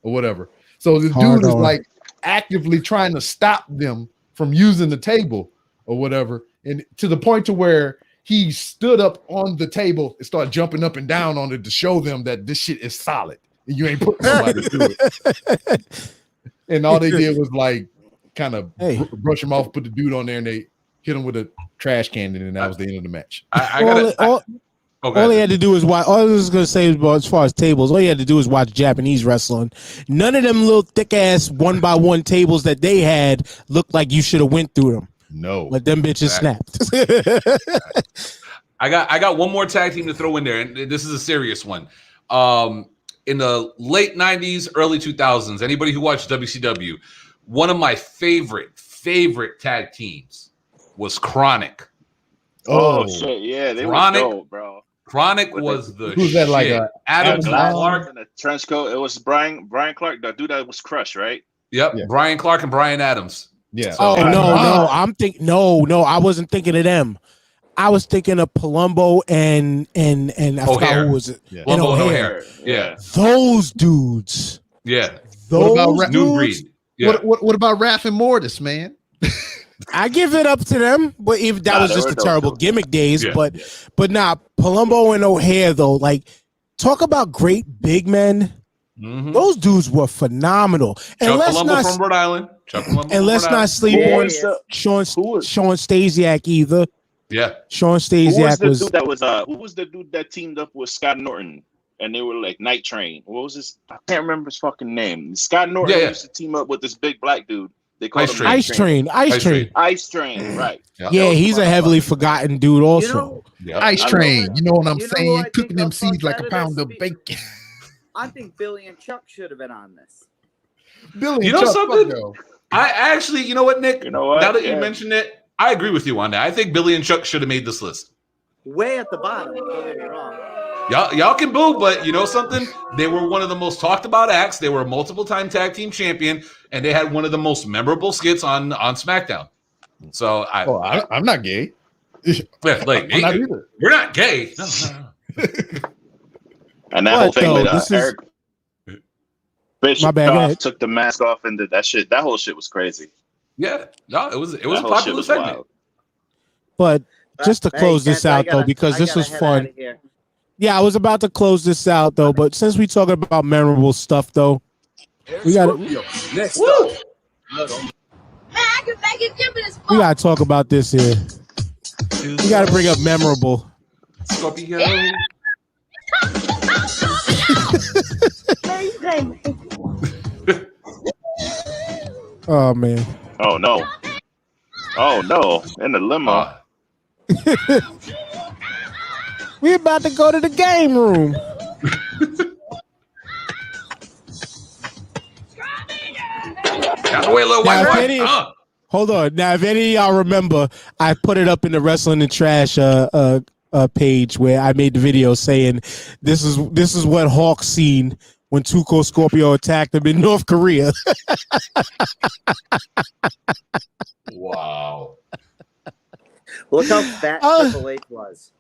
or whatever. So the Hard dude is on. like actively trying to stop them from using the table or whatever, and to the point to where he stood up on the table and started jumping up and down on it to show them that this shit is solid and you ain't putting somebody through it. And all they did was like kind of brush him off, put the dude on there, and they hit him with a trash can, and then that was the end of the match. All he had to do was watch. All I was going to say about as far as tables, all he had to do was watch Japanese wrestling. None of them little thick ass 1x1 tables that they had looked like you should have went through them. No, but them bitches snapped. I got one more tag team to throw in there, and this is a serious one. in the late 90s, early 2000s, anybody who watched WCW, one of my favorite tag teams was Chronic. Oh shit, yeah, they Chronic, were dope, bro. Chronic With was the Who's shit. that, like Adam glasses Clark. and a trench coat. It was Brian Clark, the dude that was Crush, right? Yep, Yeah. Brian Clark and Brian Adams. Yeah. So, no, I'm thinking no, I wasn't thinking of them. I was thinking of Palumbo and I forgot who was it. Yeah. And Palumbo and O'Hare. O'Hare. Yeah. Those dudes. Yeah. What about Those New dudes. breed. Yeah. What about Raph and Mortis, man? I give it up to them, but if that was they just were the dope, terrible too. gimmick days, Yeah. but nah, Palumbo and O'Hare though, like talk about great big men. Mhm. Those dudes were phenomenal. And Chuck let's Palumbo not from Rhode Island. Chuck Palumbo and from let's Rhode not Island. sleep Who on was the- Sean was- Stasiak either. Yeah. Sean Who was Stasiak the was dude that was who was the dude that teamed up with Scott Norton and they were like Night Train? What was his? I can't remember his fucking name. Scott Norton Yeah. used to team up with this big black dude. They called Ice him Train. Night Ice Train. Ice Train, right? Yeah, he's a heavily forgotten dude also. You know, Yeah. Ice I Train. You know what I'm You know who saying? I think Cooking them got fucked seeds like out a of pound this? of bacon. I think Billy and Chuck should have been on this. Billy, You know Chuck, something? fuck no. I actually, you know what, Nick? You know what? Now that Yeah. you mentioned it, I agree with you on that. I think Billy and Chuck should have made this list. Way at the bottom. Don't get me wrong. Y'all can boo, but you know something? They were one of the most talked about acts. They were a multiple time tag team champion, and they had one of the most memorable skits on SmackDown. So I'm not gay. yeah, like I'm not either. we're not gay. No. And that What, whole thing though? with This is- Eric My Bischoff bad, go ahead. took the mask off and did that shit. That whole shit was crazy. Yeah, no, it was That a whole shit popular was segment. wild. But just to Hey, close this Kent, I out gotta- though, because I this gotta was head fun. outta here. Yeah, I was about to close this out though, but since we talking about memorable stuff though, we got Next Woo! up. we got to talk about this here. We got to bring up memorable. Scorpio. Oh man. Oh no. Oh no. In the limo. We about to go to the game room. Got away, little Now, white if boy. any- Hold on. Now, if any of y'all remember, I put it up in the Wrestling and Trash page where I made the video saying this is what Hawk seen when Tuco Scorpio attacked him in North Korea. Wow. Look how fat Triple H was.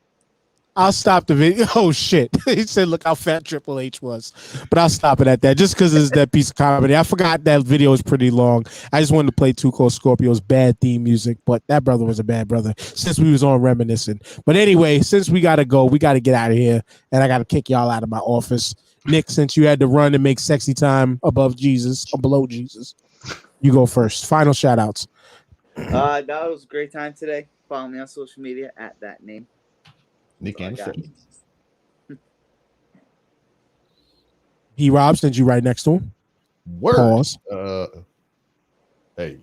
I'll stop the video. Oh shit! He said, "Look how fat Triple H was," but I'll stop it at that. Just because it's that piece of comedy. I forgot that video was pretty long. I just wanted to play Tuco Scorpio's bad theme music, but that brother was a bad brother. Since we was on reminiscing, but anyway, since we gotta go, we gotta get out of here, and I gotta kick y'all out of my office. Nick, since you had to run and make sexy time above Jesus or below Jesus, you go first. Final shout outs. That was a great time today. Follow me on social media at that name. Nick I got Anderson. He Rob, since you right next to him. Word. Pause. Hey.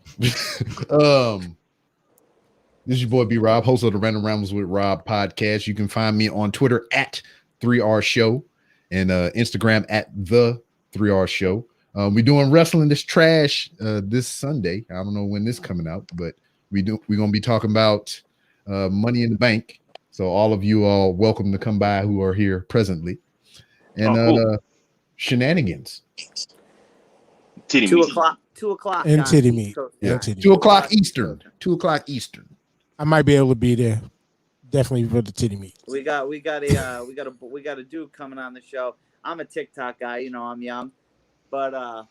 This is your boy B Rob, host of the Random Rambles with Rob podcast. You can find me on Twitter at 3R Show and Instagram at the 3R Show. We're doing Wrestling This Trash this Sunday. I don't know when this coming out, but we're gonna be talking about Money in the Bank. So all of you are welcome to come by who are here presently. And cool. shenanigans. Titty 2 meat. o'clock. 2 o'clock. And on titty East meat. Coast Yeah, time. titty 2 o'clock Eastern. 2 o'clock Eastern. I might be able to be there. Definitely for the titty meat. We got a dude coming on the show. I'm a TikTok guy, you know I'm young, but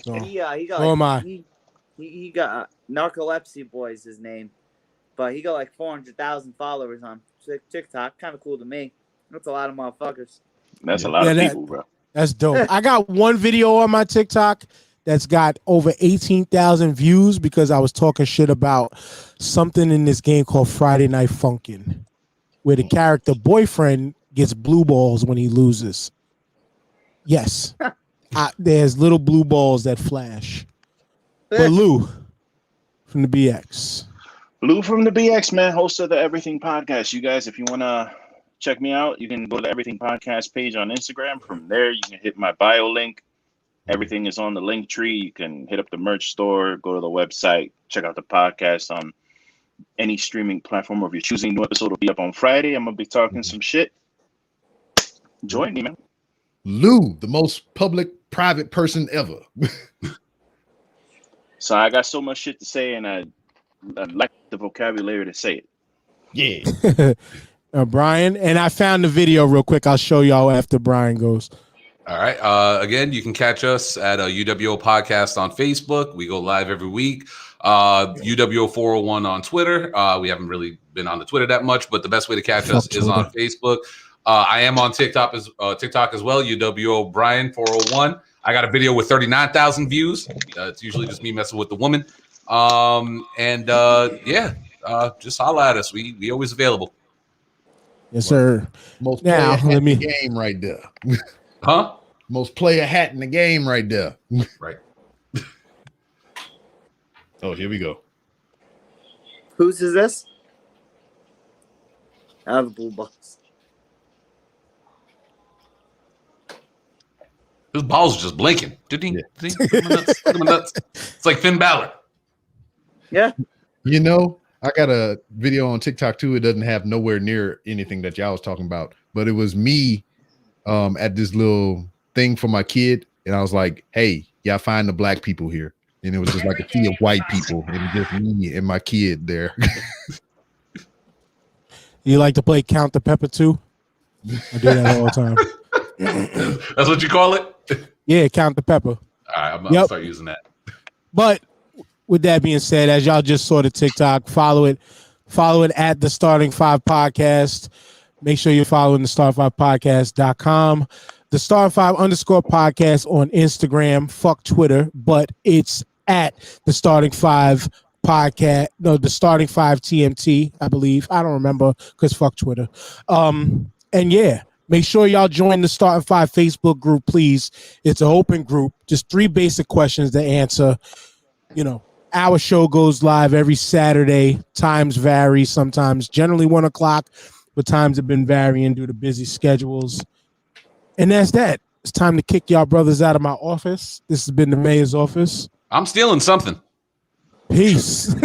So, he got so am I. he got Narcolepsy Boy is his name, but he got like 400,000 followers on TikTok. Kind of cool to me. That's a lot of motherfuckers. That's a lot of that- people, bro. That's dope. I got one video on my TikTok that's got over 18,000 views because I was talking shit about something in this game called Friday Night Funkin', where the character boyfriend gets blue balls when he loses. Yes. There's little blue balls that flash. But Lou from the BX. Lou from the BX, man, host of the Everything Podcast. You guys, if you want to check me out. You can go to the Everything Podcast page on Instagram. From there, you can hit my bio link. Everything is on the link tree. You can hit up the merch store, go to the website, check out the podcast on any streaming platform, or if you're choosing, new episode will be up on Friday. I'm gonna be talking some shit. Join me, man. Lou, the most public private person ever. So I got so much shit to say, and I lack the vocabulary to say it. Yeah. Brian, and I found the video real quick. I'll show y'all after Brian goes. All right. Again, you can catch us at UWO Podcast on Facebook. We go live every week. UWO 401 on Twitter. We haven't really been on the Twitter that much, but the best way to catch us is on Facebook. I am on TikTok as well. UWO Brian 401. I got a video with 39,000 views. It's usually just me messing with the woman. Just holla at us. We always available. Yes, sir. Most Now, player hat let me- in the game right there. Huh? Most player hat in the game right there. Right. Oh, here we go. Whose is this? I have a blue box. His balls are just blinking. Look at my nuts. It's like Finn Balor. Yeah. You know, I got a video on TikTok too. It doesn't have nowhere near anything that y'all was talking about, but it was me at this little thing for my kid, and I was like, "Hey, y'all find the black people here," and it was just like a sea of white people, and just me and my kid there. You like to play Count the Pepper too? I do that all the time. That's what you call it? Yeah, Count the Pepper. All right, I'm gonna start using that. But with that being said, as y'all just saw the TikTok, follow it at the Starting Five Podcast. Make sure you're following the Star5podcast.com. The Star5_podcast on Instagram. Fuck Twitter, but it's at the Starting Five Podcast. No, the Starting Five TMT, I believe. I don't remember because fuck Twitter. And yeah, make sure y'all join the Starting Five Facebook group, please. It's an open group. Just 3 basic questions to answer. You know, our show goes live every Saturday. Times vary sometimes, generally 1 o'clock, but times have been varying due to busy schedules. And that's that. It's time to kick y'all brothers out of my office. This has been the mayor's office. I'm stealing something. Peace.